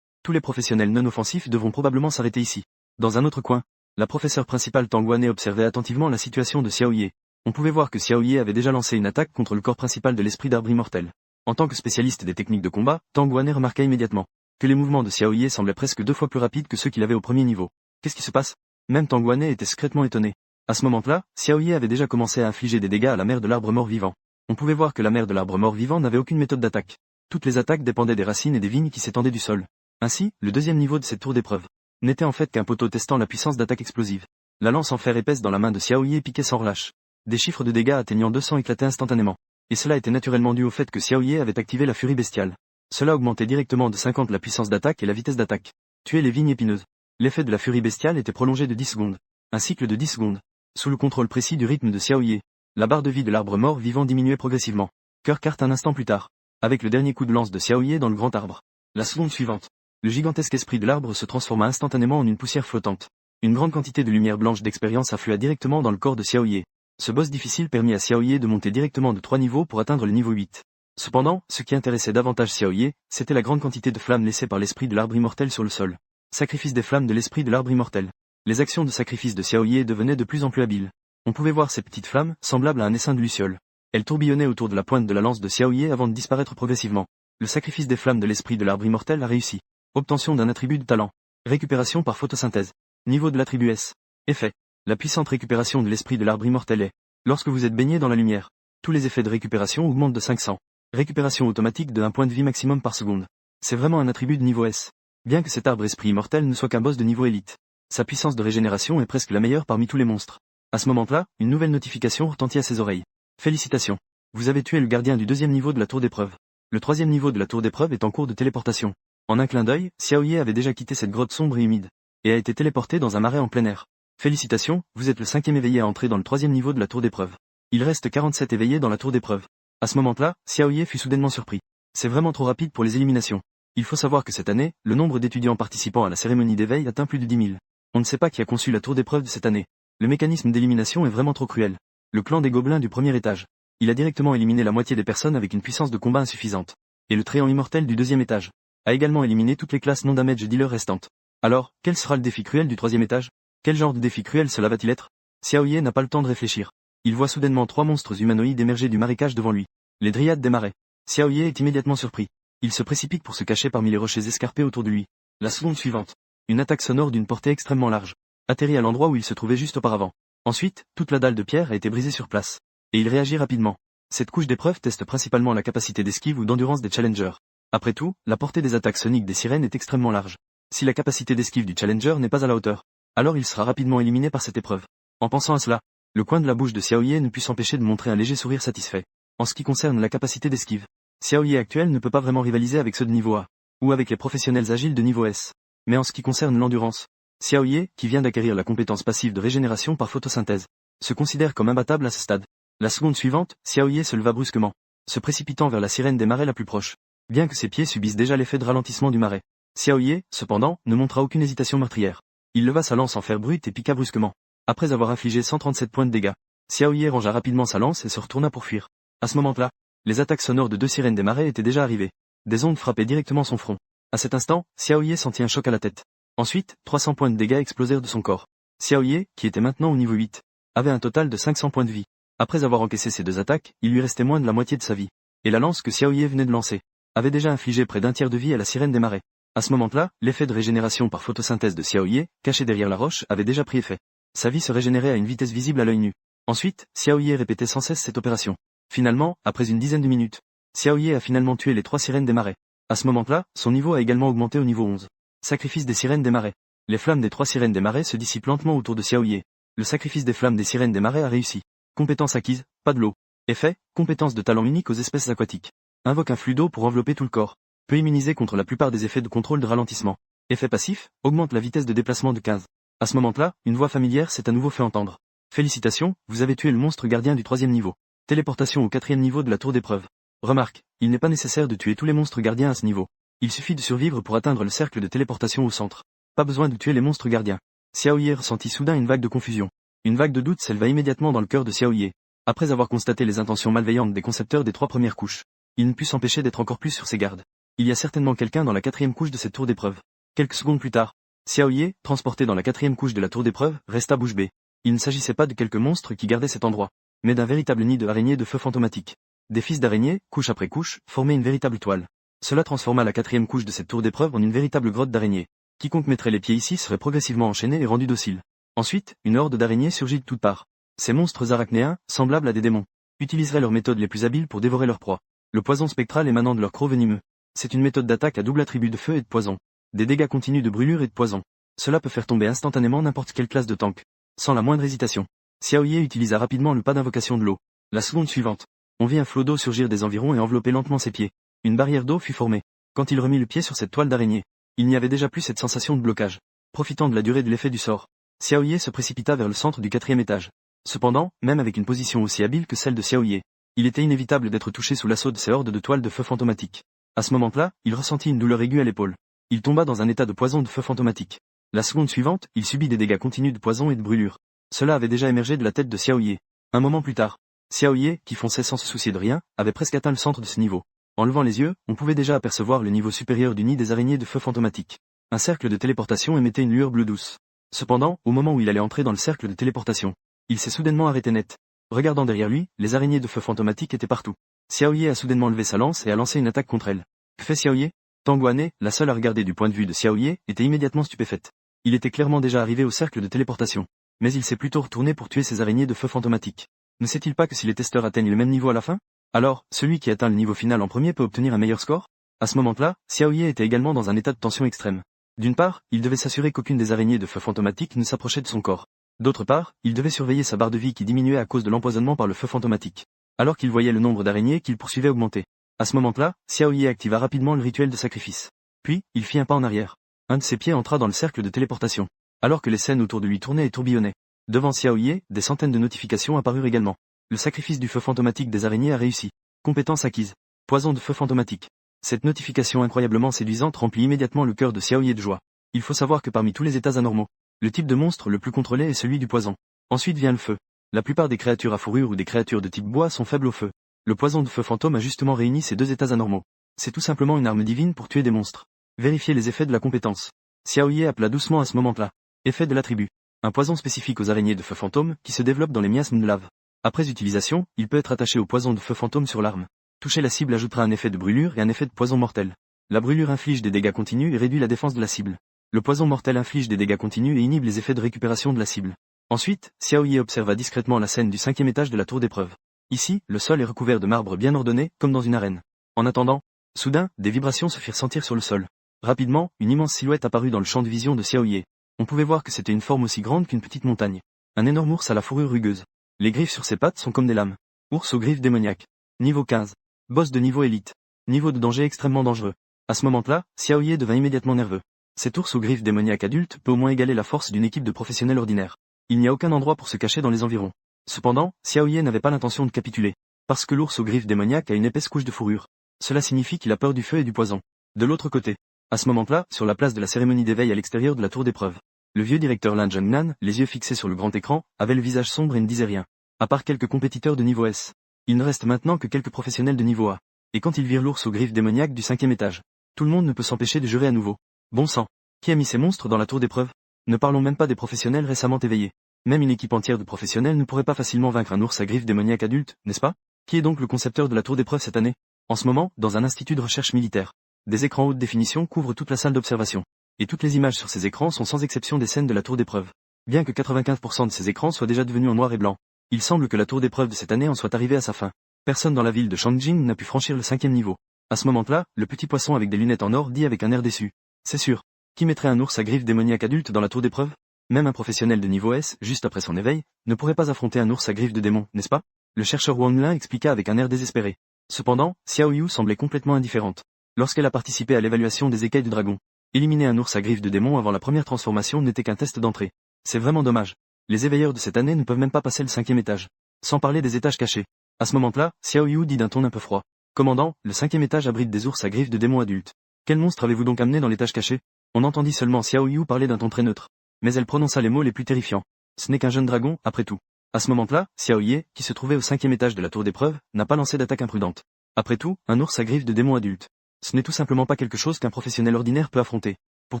Tous les professionnels non offensifs devront probablement s'arrêter ici. Dans un autre coin, la professeure principale Tang Wanne observait attentivement la situation de Xiaoye. On pouvait voir que Xiaoye avait déjà lancé une attaque contre le corps principal de l'esprit d'arbre immortel. En tant que spécialiste des techniques de combat, Tang Wanne remarqua immédiatement que les mouvements de Xiaoye semblaient presque 2 fois plus rapides que ceux qu'il avait au premier niveau. Qu'est-ce qui se passe? Même Tang Wanne était secrètement étonné. À ce moment-là, Xiaoye avait déjà commencé à infliger des dégâts à la mère de l'arbre mort-vivant. On pouvait voir que la mère de l'arbre mort-vivant n'avait aucune méthode d'attaque. Toutes les attaques dépendaient des racines et des vignes qui s'étendaient du sol. Ainsi, le 2e niveau de cette tour d'épreuve n'était en fait qu'un poteau testant la puissance d'attaque explosive. La lance en fer épaisse dans la main de Xiaoye piquait sans relâche. Des chiffres de dégâts atteignant 200 éclataient instantanément. Et cela était naturellement dû au fait que Xiaoye avait activé la furie bestiale. Cela augmentait directement de 50 la puissance d'attaque et la vitesse d'attaque. Tuer les vignes épineuses. L'effet de la furie bestiale était prolongé de 10 secondes. Un cycle de 10 secondes. Sous le contrôle précis du rythme de Xiaoye, la barre de vie de l'arbre mort vivant diminuait progressivement. Cœur carte un instant plus tard, avec le dernier coup de lance de Xiaoye dans le grand arbre. La seconde suivante, le gigantesque esprit de l'arbre se transforma instantanément en une poussière flottante. Une grande quantité de lumière blanche d'expérience afflua directement dans le corps de Xiaoye. Ce boss difficile permit à Xiaoye de monter directement de 3 niveaux pour atteindre le niveau 8. Cependant, ce qui intéressait davantage Xiaoye, c'était la grande quantité de flammes laissées par l'esprit de l'arbre immortel sur le sol. Sacrifice des flammes de l'esprit de l'arbre immortel. Les actions de sacrifice de Xiaoye devenaient de plus en plus habiles. On pouvait voir ces petites flammes, semblables à un essaim de lucioles. Elles tourbillonnaient autour de la pointe de la lance de Xiaoye avant de disparaître progressivement. Le sacrifice des flammes de l'esprit de l'arbre immortel a réussi. Obtention d'un attribut de talent. Récupération par photosynthèse. Niveau de l'attribut S. Effet. La puissante récupération de l'esprit de l'arbre immortel est. Lorsque vous êtes baigné dans la lumière, tous les effets de récupération augmentent de 500. Récupération automatique de 1 point de vie maximum par seconde. C'est vraiment un attribut de niveau S. Bien que cet arbre esprit immortel ne soit qu'un boss de niveau élite, sa puissance de régénération est presque la meilleure parmi tous les monstres. À ce moment-là, une nouvelle notification retentit à ses oreilles. Félicitations. Vous avez tué le gardien du 2e niveau de la tour d'épreuve. Le 3e niveau de la tour d'épreuve est en cours de téléportation. En un clin d'œil, Xiaoye avait déjà quitté cette grotte sombre et humide, et a été téléporté dans un marais en plein air. Félicitations, vous êtes le 5e éveillé à entrer dans le 3e niveau de la tour d'épreuve. Il reste 47 éveillés dans la tour d'épreuve. À ce moment-là, Xiaoye fut soudainement surpris. C'est vraiment trop rapide pour les éliminations. Il faut savoir que cette année, le nombre d'étudiants participant à la cérémonie d'éveil atteint plus de 10 000. On ne sait pas qui a conçu la tour d'épreuve de cette année. Le mécanisme d'élimination est vraiment trop cruel. Le clan des gobelins du premier étage. Il a directement éliminé la moitié des personnes avec une puissance de combat insuffisante. Et le tréant immortel du deuxième étage a également éliminé toutes les classes non-damage dealer restantes. Alors, quel sera le défi cruel du troisième étage? Quel genre de défi cruel cela va-t-il être? Xiaoye n'a pas le temps de réfléchir. Il voit soudainement 3 monstres humanoïdes émerger du marécage devant lui. Les dryades des marais. Xiaoye est immédiatement surpris. Il se précipite pour se cacher parmi les rochers escarpés autour de lui. La seconde suivante. Une attaque sonore d'une portée extrêmement large. Atterrit à l'endroit où il se trouvait juste auparavant. Ensuite, toute la dalle de pierre a été brisée sur place. Et il réagit rapidement. Cette couche d'épreuve teste principalement la capacité d'esquive ou d'endurance des challengers. Après tout, la portée des attaques soniques des sirènes est extrêmement large. Si la capacité d'esquive du challenger n'est pas à la hauteur, alors il sera rapidement éliminé par cette épreuve. En pensant à cela, le coin de la bouche de Xiaoye ne put s'empêcher de montrer un léger sourire satisfait. En ce qui concerne la capacité d'esquive, Xiaoye actuel ne peut pas vraiment rivaliser avec ceux de niveau A, ou avec les professionnels agiles de niveau S. Mais en ce qui concerne l'endurance, Xiaoye, qui vient d'acquérir la compétence passive de régénération par photosynthèse, se considère comme imbattable à ce stade. La seconde suivante, Xiaoye se leva brusquement, se précipitant vers la sirène des marais la plus proche, bien que ses pieds subissent déjà l'effet de ralentissement du marais. Xiaoye, cependant, ne montra aucune hésitation meurtrière. Il leva sa lance en fer brut et piqua brusquement. Après avoir infligé 137 points de dégâts, Xiaoye rangea rapidement sa lance et se retourna pour fuir. À ce moment-là, les attaques sonores de 2 sirènes des marais étaient déjà arrivées. Des ondes frappaient directement son front. À cet instant, Xiaoye sentit un choc à la tête. Ensuite, 300 points de dégâts explosèrent de son corps. Xiaoye, qui était maintenant au niveau 8, avait un total de 500 points de vie. Après avoir encaissé ces 2 attaques, il lui restait moins de la moitié de sa vie. Et la lance que Xiaoye venait de lancer avait déjà infligé près d'un tiers de vie à la sirène des marais. À ce moment-là, l'effet de régénération par photosynthèse de Xiaoye, caché derrière la roche, avait déjà pris effet. Sa vie se régénérait à une vitesse visible à l'œil nu. Ensuite, Xiaoye répétait sans cesse cette opération. Finalement, après une dizaine de minutes, Xiaoye a finalement tué les 3 sirènes des marais. À ce moment-là, son niveau a également augmenté au niveau 11. Sacrifice des sirènes des marais. Les flammes des 3 sirènes des marais se dissipent lentement autour de Xiaoye. Le sacrifice des flammes des sirènes des marais a réussi. Compétence acquise, pas de l'eau. Effet, compétence de talent unique aux espèces aquatiques. Invoque un flux d'eau pour envelopper tout le corps. Peut immuniser contre la plupart des effets de contrôle de ralentissement. Effet passif, augmente la vitesse de déplacement de 15. À ce moment-là, une voix familière s'est à nouveau fait entendre. Félicitations, vous avez tué le monstre gardien du 3e niveau. Téléportation au 4e niveau de la tour d'épreuve. Remarque, il n'est pas nécessaire de tuer tous les monstres gardiens à ce niveau. Il suffit de survivre pour atteindre le cercle de téléportation au centre. Pas besoin de tuer les monstres gardiens. Xiaoye ressentit soudain une vague de confusion. Une vague de doute s'éleva immédiatement dans le cœur de Xiaoye. Après avoir constaté les intentions malveillantes des concepteurs des 3 premières couches, il ne put s'empêcher d'être encore plus sur ses gardes. Il y a certainement quelqu'un dans la 4e couche de cette tour d'épreuve. Quelques secondes plus tard, Xiaoye, transporté dans la 4e couche de la tour d'épreuve, resta bouche bée. Il ne s'agissait pas de quelques monstres qui gardaient cet endroit, mais d'un véritable nid de araignées de feu fantomatique. Des fils d'araignées, couche après couche, formaient une véritable toile. Cela transforma la 4e couche de cette tour d'épreuve en une véritable grotte d'araignées. Quiconque mettrait les pieds ici serait progressivement enchaîné et rendu docile. Ensuite, une horde d'araignées surgit de toutes parts. Ces monstres arachnéens, semblables à des démons, utiliseraient leurs méthodes les plus habiles pour dévorer leur proie. Le poison spectral émanant de leurs crocs venimeux. C'est une méthode d'attaque à double attribut de feu et de poison. Des dégâts continus de brûlure et de poison. Cela peut faire tomber instantanément n'importe quelle classe de tank. Sans la moindre hésitation. Xiaoye utilisa rapidement le pas d'invocation de l'eau. La seconde suivante. On vit un flot d'eau surgir des environs et envelopper lentement ses pieds. Une barrière d'eau fut formée. Quand il remit le pied sur cette toile d'araignée, il n'y avait déjà plus cette sensation de blocage. Profitant de la durée de l'effet du sort, Xiaoye se précipita vers le centre du 4e étage. Cependant, même avec une position aussi habile que celle de Xiaoye, il était inévitable d'être touché sous l'assaut de ces hordes de toiles de feu fantomatiques. À ce moment-là, il ressentit une douleur aiguë à l'épaule. Il tomba dans un état de poison de feu fantomatique. La seconde suivante, il subit des dégâts continus de poison et de brûlure. Cela avait déjà émergé de la tête de Xiaoye. Un moment plus tard, Xiaoye, qui fonçait sans se soucier de rien, avait presque atteint le centre de ce niveau. En levant les yeux, on pouvait déjà apercevoir le niveau supérieur du nid des araignées de feu fantomatique. Un cercle de téléportation émettait une lueur bleue douce. Cependant, au moment où il allait entrer dans le cercle de téléportation, il s'est soudainement arrêté net. Regardant derrière lui, les araignées de feu fantomatique étaient partout. Xiaoye a soudainement levé sa lance et a lancé une attaque contre elle. Que fait Xiaoye? Tanguane, la seule à regarder du point de vue de Xiaoye, était immédiatement stupéfaite. Il était clairement déjà arrivé au cercle de téléportation. Mais il s'est plutôt retourné pour tuer ces araignées de feu fantomatique. Ne sait-il pas que si les testeurs atteignent le même niveau à la fin, alors, celui qui atteint le niveau final en premier peut obtenir un meilleur score? À ce moment-là, Xiaoye était également dans un état de tension extrême. D'une part, il devait s'assurer qu'aucune des araignées de feu fantomatique ne s'approchait de son corps. D'autre part, il devait surveiller sa barre de vie qui diminuait à cause de l'empoisonnement par le feu fantomatique. Alors qu'il voyait le nombre d'araignées qu'il poursuivait augmenter. À ce moment-là, Xiaoye activa rapidement le rituel de sacrifice. Puis, il fit un pas en arrière. Un de ses pieds entra dans le cercle de téléportation. Alors que les scènes autour de lui tournaient et tourbillonnaient. Devant Xiaoye, des centaines de notifications apparurent également. Le sacrifice du feu fantomatique des araignées a réussi. Compétence acquise. Poison de feu fantomatique. Cette notification incroyablement séduisante remplit immédiatement le cœur de Xiaoye de joie. Il faut savoir que parmi tous les états anormaux, le type de monstre le plus contrôlé est celui du poison. Ensuite vient le feu. La plupart des créatures à fourrure ou des créatures de type bois sont faibles au feu. Le poison de feu fantôme a justement réuni ces deux états anormaux. C'est tout simplement une arme divine pour tuer des monstres. Vérifiez les effets de la compétence. Xiaoye appela doucement à ce moment-là. Effet de l'attribut. Un poison spécifique aux araignées de feu fantôme qui se développe dans les miasmes de lave. Après utilisation, il peut être attaché au poison de feu fantôme sur l'arme. Toucher la cible ajoutera un effet de brûlure et un effet de poison mortel. La brûlure inflige des dégâts continus et réduit la défense de la cible. Le poison mortel inflige des dégâts continus et inhibe les effets de récupération de la cible. Ensuite, Xiaoye observa discrètement la scène du 5e étage de la tour d'épreuve. Ici, le sol est recouvert de marbre bien ordonné, comme dans une arène. En attendant, soudain, des vibrations se firent sentir sur le sol. Rapidement, une immense silhouette apparut dans le champ de vision de Xiaoye. On pouvait voir que c'était une forme aussi grande qu'une petite montagne. Un énorme ours à la fourrure rugueuse. Les griffes sur ses pattes sont comme des lames. Ours aux griffes démoniaques. Niveau 15. Boss de niveau élite. Niveau de danger extrêmement dangereux. À ce moment-là, Xiaoye devint immédiatement nerveux. Cet ours aux griffes démoniaques adulte peut au moins égaler la force d'une équipe de professionnels ordinaires. Il n'y a aucun endroit pour se cacher dans les environs. Cependant, Xiaoye n'avait pas l'intention de capituler. Parce que l'ours aux griffes démoniaques a une épaisse couche de fourrure. Cela signifie qu'il a peur du feu et du poison. De l'autre côté. À ce moment-là, sur la place de la cérémonie d'éveil à l'extérieur de la tour d'épreuve. Le vieux directeur Lan Zhengnan, les yeux fixés sur le grand écran, avait le visage sombre et ne disait rien. À part quelques compétiteurs de niveau S. Il ne reste maintenant que quelques professionnels de niveau A. Et quand ils virent l'ours aux griffes démoniaques du 5e étage, tout le monde ne peut s'empêcher de jurer à nouveau. Bon sang. Qui a mis ces monstres dans la tour d'épreuve? Ne parlons même pas des professionnels récemment éveillés. Même une équipe entière de professionnels ne pourrait pas facilement vaincre un ours à griffes démoniaques adulte, n'est-ce pas? Qui est donc le concepteur de la tour d'épreuve cette année? En ce moment, dans un institut de recherche militaire. Des écrans haute définition couvrent toute la salle d'observation. Et toutes les images sur ces écrans sont sans exception des scènes de la tour d'épreuve. Bien que 95% de ces écrans soient déjà devenus en noir et blanc, il semble que la tour d'épreuve de cette année en soit arrivée à sa fin. Personne dans la ville de Shangjing n'a pu franchir le 5e niveau. À ce moment-là, le petit poisson avec des lunettes en or dit avec un air déçu. C'est sûr. Qui mettrait un ours à griffes démoniaques adulte dans la tour d'épreuve? Même un professionnel de niveau S, juste après son éveil, ne pourrait pas affronter un ours à griffes de démon, n'est-ce pas? Le chercheur Wang Lin expliqua avec un air désespéré. Cependant, Xiaoyu semblait complètement indifférente. Lorsqu'elle a participé à l'évaluation des écailles du dragon, éliminer un ours à griffes de démon avant la première transformation n'était qu'un test d'entrée. C'est vraiment dommage. Les éveilleurs de cette année ne peuvent même pas passer le 5e étage. Sans parler des étages cachés. À ce moment-là, Xiaoyu dit d'un ton un peu froid. Commandant, le 5e étage abrite des ours à griffes de démons adultes. Quel monstre avez-vous donc amené dans l'étage caché? On entendit seulement Xiaoyu parler d'un ton très neutre. Mais elle prononça les mots les plus terrifiants. Ce n'est qu'un jeune dragon, après tout. À ce moment-là, Xiaoye, qui se trouvait au 5e étage de la tour d'épreuve, n'a pas lancé d'attaque imprudente. Après tout, un ours à griffes de démons adultes. Ce n'est tout simplement pas quelque chose qu'un professionnel ordinaire peut affronter. Pour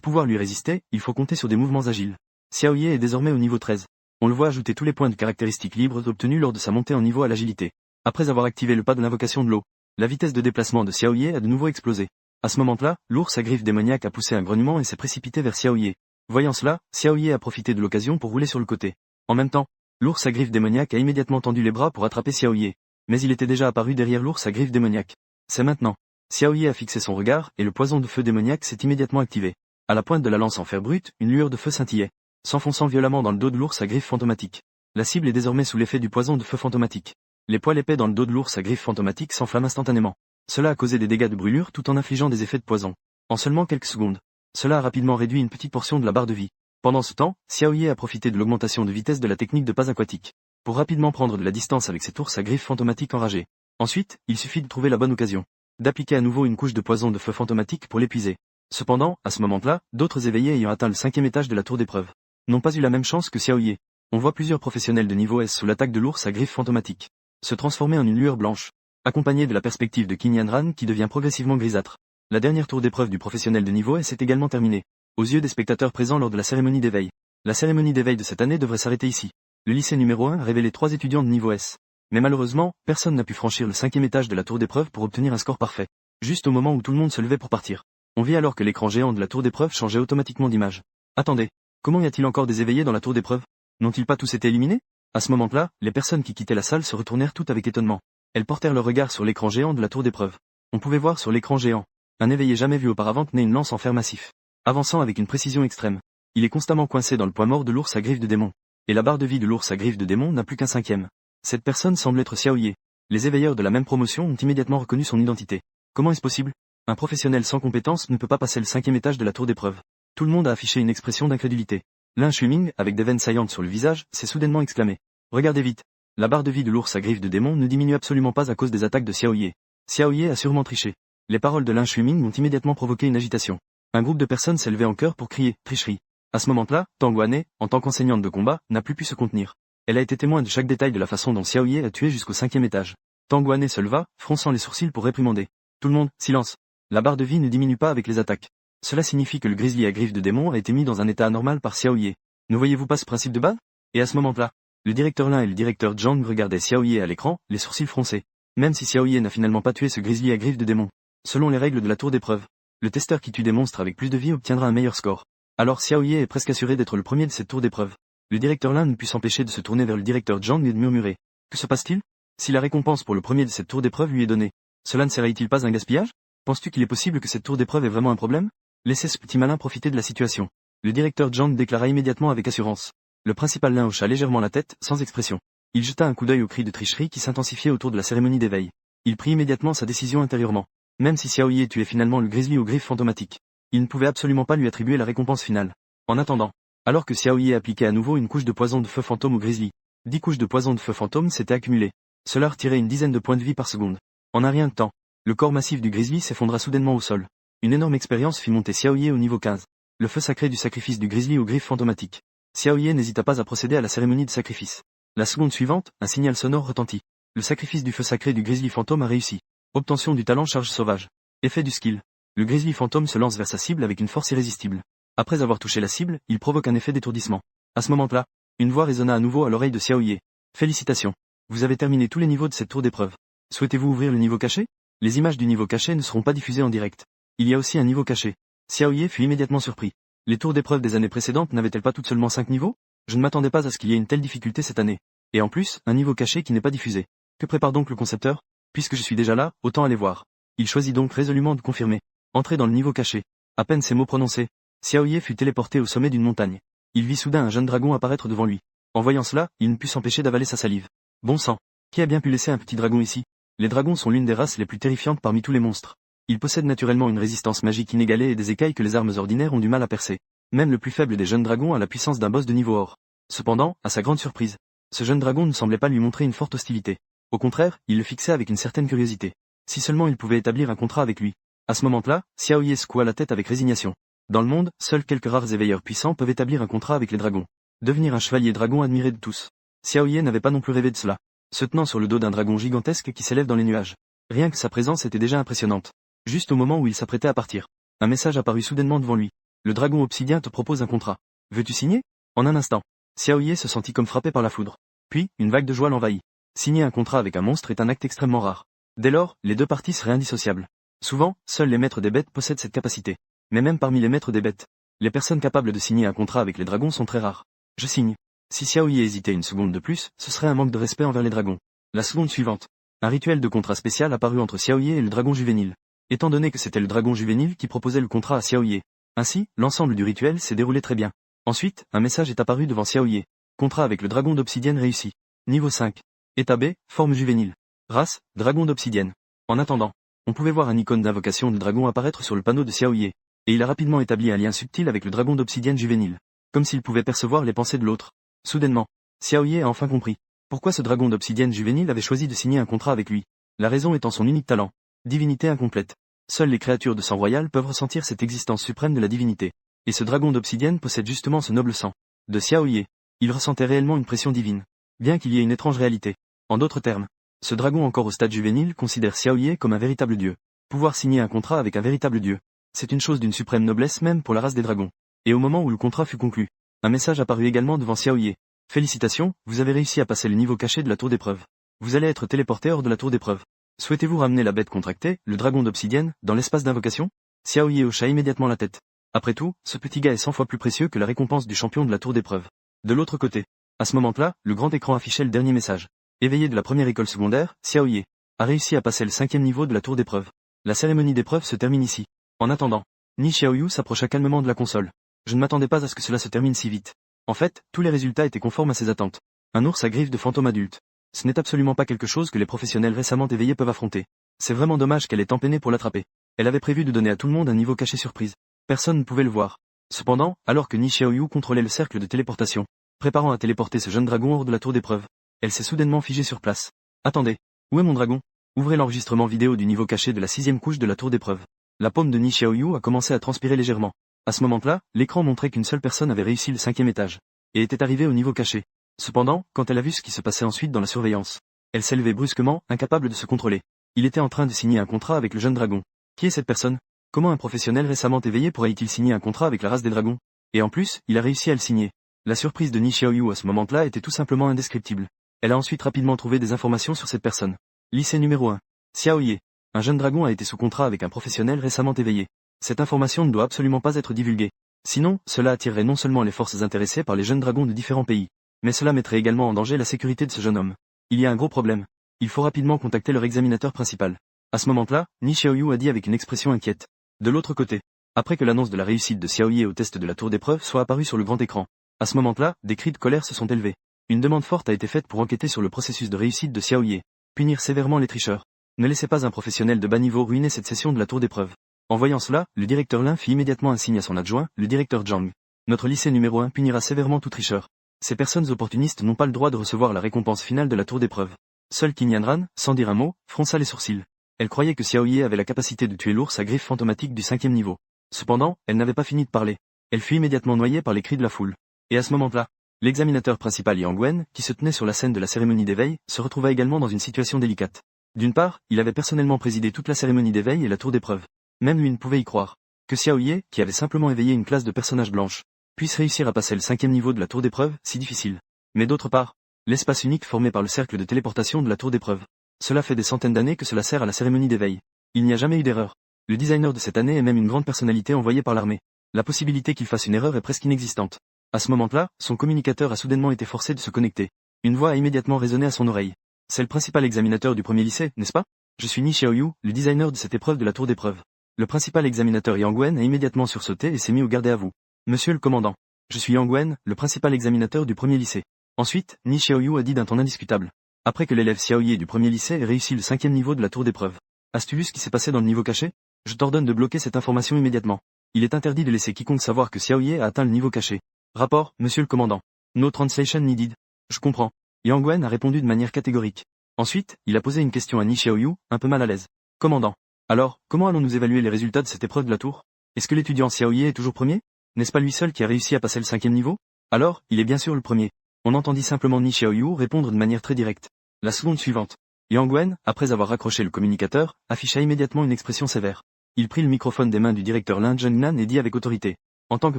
pouvoir lui résister, il faut compter sur des mouvements agiles. Xiaoye est désormais au niveau 13. On le voit ajouter tous les points de caractéristiques libres obtenus lors de sa montée en niveau à l'agilité. Après avoir activé le pas de l'invocation de l'eau, la vitesse de déplacement de Xiaoye a de nouveau explosé. À ce moment-là, l'ours à griffes démoniaques a poussé un grognement et s'est précipité vers Xiaoye. Voyant cela, Xiaoye a profité de l'occasion pour rouler sur le côté. En même temps, l'ours à griffes démoniaques a immédiatement tendu les bras pour attraper Xiaoye. Mais il était déjà apparu derrière l'ours à griffes démoniaques. C'est maintenant. Xiaoye a fixé son regard et le poison de feu démoniaque s'est immédiatement activé. À la pointe de la lance en fer brut, une lueur de feu scintillait, s'enfonçant violemment dans le dos de l'ours à griffes fantomatiques. La cible est désormais sous l'effet du poison de feu fantomatique. Les poils épais dans le dos de l'ours à griffes fantomatiques s'enflamment instantanément. Cela a causé des dégâts de brûlure tout en infligeant des effets de poison. En seulement quelques secondes. Cela a rapidement réduit une petite portion de la barre de vie. Pendant ce temps, Xiaoye a profité de l'augmentation de vitesse de la technique de pas aquatique, pour rapidement prendre de la distance avec cet ours à griffes fantomatiques enragé. Ensuite, il suffit de trouver la bonne occasion, d'appliquer à nouveau une couche de poison de feu fantomatique pour l'épuiser. Cependant, à ce moment-là, d'autres éveillés ayant atteint le 5e étage de la tour d'épreuve n'ont pas eu la même chance que Xiaoye. On voit plusieurs professionnels de niveau S sous l'attaque de l'ours à griffes fantomatiques se transformer en une lueur blanche, accompagnée de la perspective de Qin Yanran qui devient progressivement grisâtre. La dernière tour d'épreuve du professionnel de niveau S est également terminée, aux yeux des spectateurs présents lors de la cérémonie d'éveil. La cérémonie d'éveil de cette année devrait s'arrêter ici. Le lycée numéro 1 révélait 3 étudiants de niveau S. Mais malheureusement, personne n'a pu franchir le 5e étage de la tour d'épreuve pour obtenir un score parfait. Juste au moment où tout le monde se levait pour partir. On vit alors que l'écran géant de la tour d'épreuve changeait automatiquement d'image. Attendez, comment y a-t-il encore des éveillés dans la tour d'épreuve? N'ont-ils pas tous été éliminés? À ce moment-là, les personnes qui quittaient la salle se retournèrent toutes avec étonnement. Elles portèrent leur regard sur l'écran géant de la tour d'épreuve. On pouvait voir sur l'écran géant un éveillé jamais vu auparavant tenait une lance en fer massif, avançant avec une précision extrême. Il est constamment coincé dans le poids mort de l'ours à griffes de démon. Et la barre de vie de l'ours à griffes de démon n'a plus qu'un 5e. Cette personne semble être Xiaoye. Les éveilleurs de la même promotion ont immédiatement reconnu son identité. Comment est-ce possible? Un professionnel sans compétence ne peut pas passer le 5e étage de la tour d'épreuve. Tout le monde a affiché une expression d'incrédulité. Lin Shuming, avec des veines saillantes sur le visage, s'est soudainement exclamé. Regardez vite. La barre de vie de l'ours à griffes de démon ne diminue absolument pas à cause des attaques de Xiaoye. Xiaoye a sûrement triché. Les paroles de Lin Shuiming ont immédiatement provoqué une agitation. Un groupe de personnes s'est levé en chœur pour crier « tricherie ». À ce moment-là, Tang Wanne, en tant qu'enseignante de combat, n'a plus pu se contenir. Elle a été témoin de chaque détail de la façon dont Xiao Ye a tué jusqu'au 5e étage. Tang Wanne se leva, fronçant les sourcils pour réprimander. Tout le monde, silence. La barre de vie ne diminue pas avec les attaques. Cela signifie que le grizzly à griffes de démon a été mis dans un état anormal par Xiao Ye. Ne voyez-vous pas ce principe de base? Et à ce moment-là, le directeur Lin et le directeur Zhang regardaient Xiao Ye à l'écran, les sourcils froncés. Même si Xiao Ye n'a finalement pas tué ce grizzly à griffes de démon. Selon les règles de la tour d'épreuve, le testeur qui tue des monstres avec plus de vie obtiendra un meilleur score. Alors Xiao Ye est presque assuré d'être le premier de cette tour d'épreuve. Le directeur Lin ne put s'empêcher de se tourner vers le directeur Zhang et de murmurer. Que se passe-t-il? Si la récompense pour le premier de cette tour d'épreuve lui est donnée, cela ne serait-il pas un gaspillage? Penses-tu qu'il est possible que cette tour d'épreuve est vraiment un problème? Laissez ce petit malin profiter de la situation. Le directeur Zhang déclara immédiatement avec assurance. Le principal Lin hocha légèrement la tête, sans expression. Il jeta un coup d'œil aux cris de tricherie qui s'intensifiaient autour de la cérémonie d'éveil. Il prit immédiatement sa décision intérieurement. Même si Xiao Ye tuait finalement le grizzly aux griffes fantomatiques, il ne pouvait absolument pas lui attribuer la récompense finale. En attendant, alors que Xiao Ye appliquait à nouveau une couche de poison de feu fantôme au grizzly, 10 couches de poison de feu fantôme s'étaient accumulées. Cela retirait une dizaine de points de vie par seconde. En un rien de temps, le corps massif du grizzly s'effondra soudainement au sol. Une énorme expérience fit monter Xiao Ye au niveau 15. Le feu sacré du sacrifice du grizzly aux griffes fantomatiques. Xiao Ye n'hésita pas à procéder à la cérémonie de sacrifice. La seconde suivante, un signal sonore retentit. Le sacrifice du feu sacré du grizzly fantôme a réussi. Obtention du talent charge sauvage. Effet du skill. Le grizzly fantôme se lance vers sa cible avec une force irrésistible. Après avoir touché la cible, il provoque un effet d'étourdissement. À ce moment-là, une voix résonna à nouveau à l'oreille de Xiao Ye. Félicitations. Vous avez terminé tous les niveaux de cette tour d'épreuve. Souhaitez-vous ouvrir le niveau caché? Les images du niveau caché ne seront pas diffusées en direct. Il y a aussi un niveau caché. Xiao Ye fut immédiatement surpris. Les tours d'épreuve des années précédentes n'avaient-elles pas toutes seulement 5 niveaux? Je ne m'attendais pas à ce qu'il y ait une telle difficulté cette année. Et en plus, un niveau caché qui n'est pas diffusé. Que prépare donc le concepteur? Puisque je suis déjà là, autant aller voir. Il choisit donc résolument de confirmer. Entrer dans le niveau caché. À peine ces mots prononcés, Xiao Ye fut téléporté au sommet d'une montagne. Il vit soudain un jeune dragon apparaître devant lui. En voyant cela, il ne put s'empêcher d'avaler sa salive. Bon sang. Qui a bien pu laisser un petit dragon ici? Les dragons sont l'une des races les plus terrifiantes parmi tous les monstres. Ils possèdent naturellement une résistance magique inégalée et des écailles que les armes ordinaires ont du mal à percer. Même le plus faible des jeunes dragons a la puissance d'un boss de niveau or. Cependant, à sa grande surprise, ce jeune dragon ne semblait pas lui montrer une forte hostilité. Au contraire, il le fixait avec une certaine curiosité. Si seulement il pouvait établir un contrat avec lui. À ce moment-là, Xiao Ye secoua la tête avec résignation. Dans le monde, seuls quelques rares éveilleurs puissants peuvent établir un contrat avec les dragons. Devenir un chevalier dragon admiré de tous. Xiao Ye n'avait pas non plus rêvé de cela. Se tenant sur le dos d'un dragon gigantesque qui s'élève dans les nuages. Rien que sa présence était déjà impressionnante. Juste au moment où il s'apprêtait à partir, un message apparut soudainement devant lui. Le dragon obsidien te propose un contrat. Veux-tu signer? En un instant, Xiao Ye se sentit comme frappé par la foudre. Puis, une vague de joie l'envahit. Signer un contrat avec un monstre est un acte extrêmement rare. Dès lors, les deux parties seraient indissociables. Souvent, seuls les maîtres des bêtes possèdent cette capacité. Mais même parmi les maîtres des bêtes, les personnes capables de signer un contrat avec les dragons sont très rares. Je signe. Si Xiao Ye hésitait une seconde de plus, ce serait un manque de respect envers les dragons. La seconde suivante. Un rituel de contrat spécial apparut entre Xiao Ye et le dragon juvénile. Étant donné que c'était le dragon juvénile qui proposait le contrat à Xiao Ye. Ainsi, l'ensemble du rituel s'est déroulé très bien. Ensuite, un message est apparu devant Xiao Ye. Contrat avec le dragon d'obsidienne réussi. Niveau 5. État B, forme juvénile. Race, dragon d'obsidienne. En attendant, on pouvait voir un icône d'invocation de dragon apparaître sur le panneau de Xiao Ye. Et il a rapidement établi un lien subtil avec le dragon d'obsidienne juvénile. Comme s'il pouvait percevoir les pensées de l'autre. Soudainement, Xiao Ye a enfin compris. Pourquoi ce dragon d'obsidienne juvénile avait choisi de signer un contrat avec lui. La raison étant son unique talent. Divinité incomplète. Seules les créatures de sang royal peuvent ressentir cette existence suprême de la divinité. Et ce dragon d'obsidienne possède justement ce noble sang. De Xiao Ye. Il ressentait réellement une pression divine. Bien qu'il y ait une étrange réalité. En d'autres termes, ce dragon encore au stade juvénile considère Xiao Ye comme un véritable dieu. Pouvoir signer un contrat avec un véritable dieu. C'est une chose d'une suprême noblesse même pour la race des dragons. Et au moment où le contrat fut conclu, un message apparut également devant Xiao Ye. Félicitations, vous avez réussi à passer le niveau caché de la tour d'épreuve. Vous allez être téléporté hors de la tour d'épreuve. Souhaitez-vous ramener la bête contractée, le dragon d'obsidienne, dans l'espace d'invocation? Xiao Ye hocha immédiatement la tête. Après tout, ce petit gars est 100 fois plus précieux que la récompense du champion de la tour d'épreuve. De l'autre côté, à ce moment-là, le grand écran affichait le dernier message. Éveillé de la première école secondaire, Xiao Ye a réussi à passer le 5e niveau de la tour d'épreuve. La cérémonie d'épreuve se termine ici. En attendant, Ni Xiaoyu s'approcha calmement de la console. Je ne m'attendais pas à ce que cela se termine si vite. En fait, tous les résultats étaient conformes à ses attentes. Un ours à griffes de fantôme adulte. Ce n'est absolument pas quelque chose que les professionnels récemment éveillés peuvent affronter. C'est vraiment dommage qu'elle ait tant peiné pour l'attraper. Elle avait prévu de donner à tout le monde un niveau caché surprise. Personne ne pouvait le voir. Cependant, alors que Ni Xiaoyu contrôlait le cercle de téléportation, préparant à téléporter ce jeune dragon hors de la tour d'épreuve, elle s'est soudainement figée sur place. Attendez, où est mon dragon? Ouvrez l'enregistrement vidéo du niveau caché de la 6e couche de la tour d'épreuve. La paume de Ni Xiaoyu a commencé à transpirer légèrement. À ce moment-là, l'écran montrait qu'une seule personne avait réussi le 5e étage, et était arrivée au niveau caché. Cependant, quand elle a vu ce qui se passait ensuite dans la surveillance, elle s'est levée brusquement, incapable de se contrôler. Il était en train de signer un contrat avec le jeune dragon. Qui est cette personne? Comment un professionnel récemment éveillé pourrait-il signer un contrat avec la race des dragons? Et en plus, il a réussi à le signer. La surprise de Ni Xiaoyu à ce moment-là était tout simplement indescriptible. Elle a ensuite rapidement trouvé des informations sur cette personne. Lycée numéro 1. Xiao Ye. Un jeune dragon a été sous contrat avec un professionnel récemment éveillé. Cette information ne doit absolument pas être divulguée. Sinon, cela attirerait non seulement les forces intéressées par les jeunes dragons de différents pays, mais cela mettrait également en danger la sécurité de ce jeune homme. Il y a un gros problème. Il faut rapidement contacter leur examinateur principal. À ce moment-là, Ni Xiaoyu a dit avec une expression inquiète. De l'autre côté, après que l'annonce de la réussite de Xiao Ye au test de la tour d'épreuve soit apparue sur le grand écran, à ce moment-là, des cris de colère se sont élevés. Une demande forte a été faite pour enquêter sur le processus de réussite de Xiao Ye. Punir sévèrement les tricheurs. Ne laissez pas un professionnel de bas niveau ruiner cette session de la tour d'épreuve. En voyant cela, le directeur Lin fit immédiatement un signe à son adjoint, le directeur Zhang. Notre lycée numéro 1 punira sévèrement tout tricheur. Ces personnes opportunistes n'ont pas le droit de recevoir la récompense finale de la tour d'épreuve. Seule Qin Yanran, sans dire un mot, fronça les sourcils. Elle croyait que Xiao Ye avait la capacité de tuer l'ours à griffes fantomatiques du 5e niveau. Cependant, elle n'avait pas fini de parler. Elle fut immédiatement noyée par les cris de la foule. Et à ce moment-là, l'examinateur principal Yang Wen, qui se tenait sur la scène de la cérémonie d'éveil, se retrouva également dans une situation délicate. D'une part, il avait personnellement présidé toute la cérémonie d'éveil et la tour d'épreuve. Même lui ne pouvait y croire. Que Xiao Ye, qui avait simplement éveillé une classe de personnages blanches, puisse réussir à passer le 5e niveau de la tour d'épreuve, si difficile. Mais d'autre part, l'espace unique formé par le cercle de téléportation de la tour d'épreuve. Cela fait des centaines d'années que cela sert à la cérémonie d'éveil. Il n'y a jamais eu d'erreur. Le designer de cette année est même une grande personnalité envoyée par l'armée. La possibilité qu'il fasse une erreur est presque inexistante. À ce moment-là, son communicateur a soudainement été forcé de se connecter. Une voix a immédiatement résonné à son oreille. C'est le principal examinateur du premier lycée, n'est-ce pas? Je suis Ni Xiaoyu, le designer de cette épreuve de la tour d'épreuve. Le principal examinateur Yang Wen a immédiatement sursauté et s'est mis au garde à vous. Monsieur le commandant. Je suis Yang Wen, le principal examinateur du premier lycée. Ensuite, Ni Xiaoyu a dit d'un ton indiscutable. Après que l'élève Xiao Ye du premier lycée ait réussi le 5e niveau de la tour d'épreuve. As-tu vu ce qui s'est passé dans le niveau caché? Je t'ordonne de bloquer cette information immédiatement. Il est interdit de laisser quiconque savoir que Xiao Ye a atteint le niveau caché. Rapport, monsieur le commandant. No translation needed. Je comprends. Yang Wen a répondu de manière catégorique. Ensuite, il a posé une question à Ni Xiaoyu, un peu mal à l'aise. Commandant. Alors, comment allons-nous évaluer les résultats de cette épreuve de la tour? Est-ce que l'étudiant Xiao Ye est toujours premier? N'est-ce pas lui seul qui a réussi à passer le 5e niveau? Alors, il est bien sûr le premier. On entendit simplement Ni Xiaoyu répondre de manière très directe. La seconde suivante. Yang Wen, après avoir raccroché le communicateur, afficha immédiatement une expression sévère. Il prit le microphone des mains du directeur Lin Zhengnan et dit avec autorité. En tant que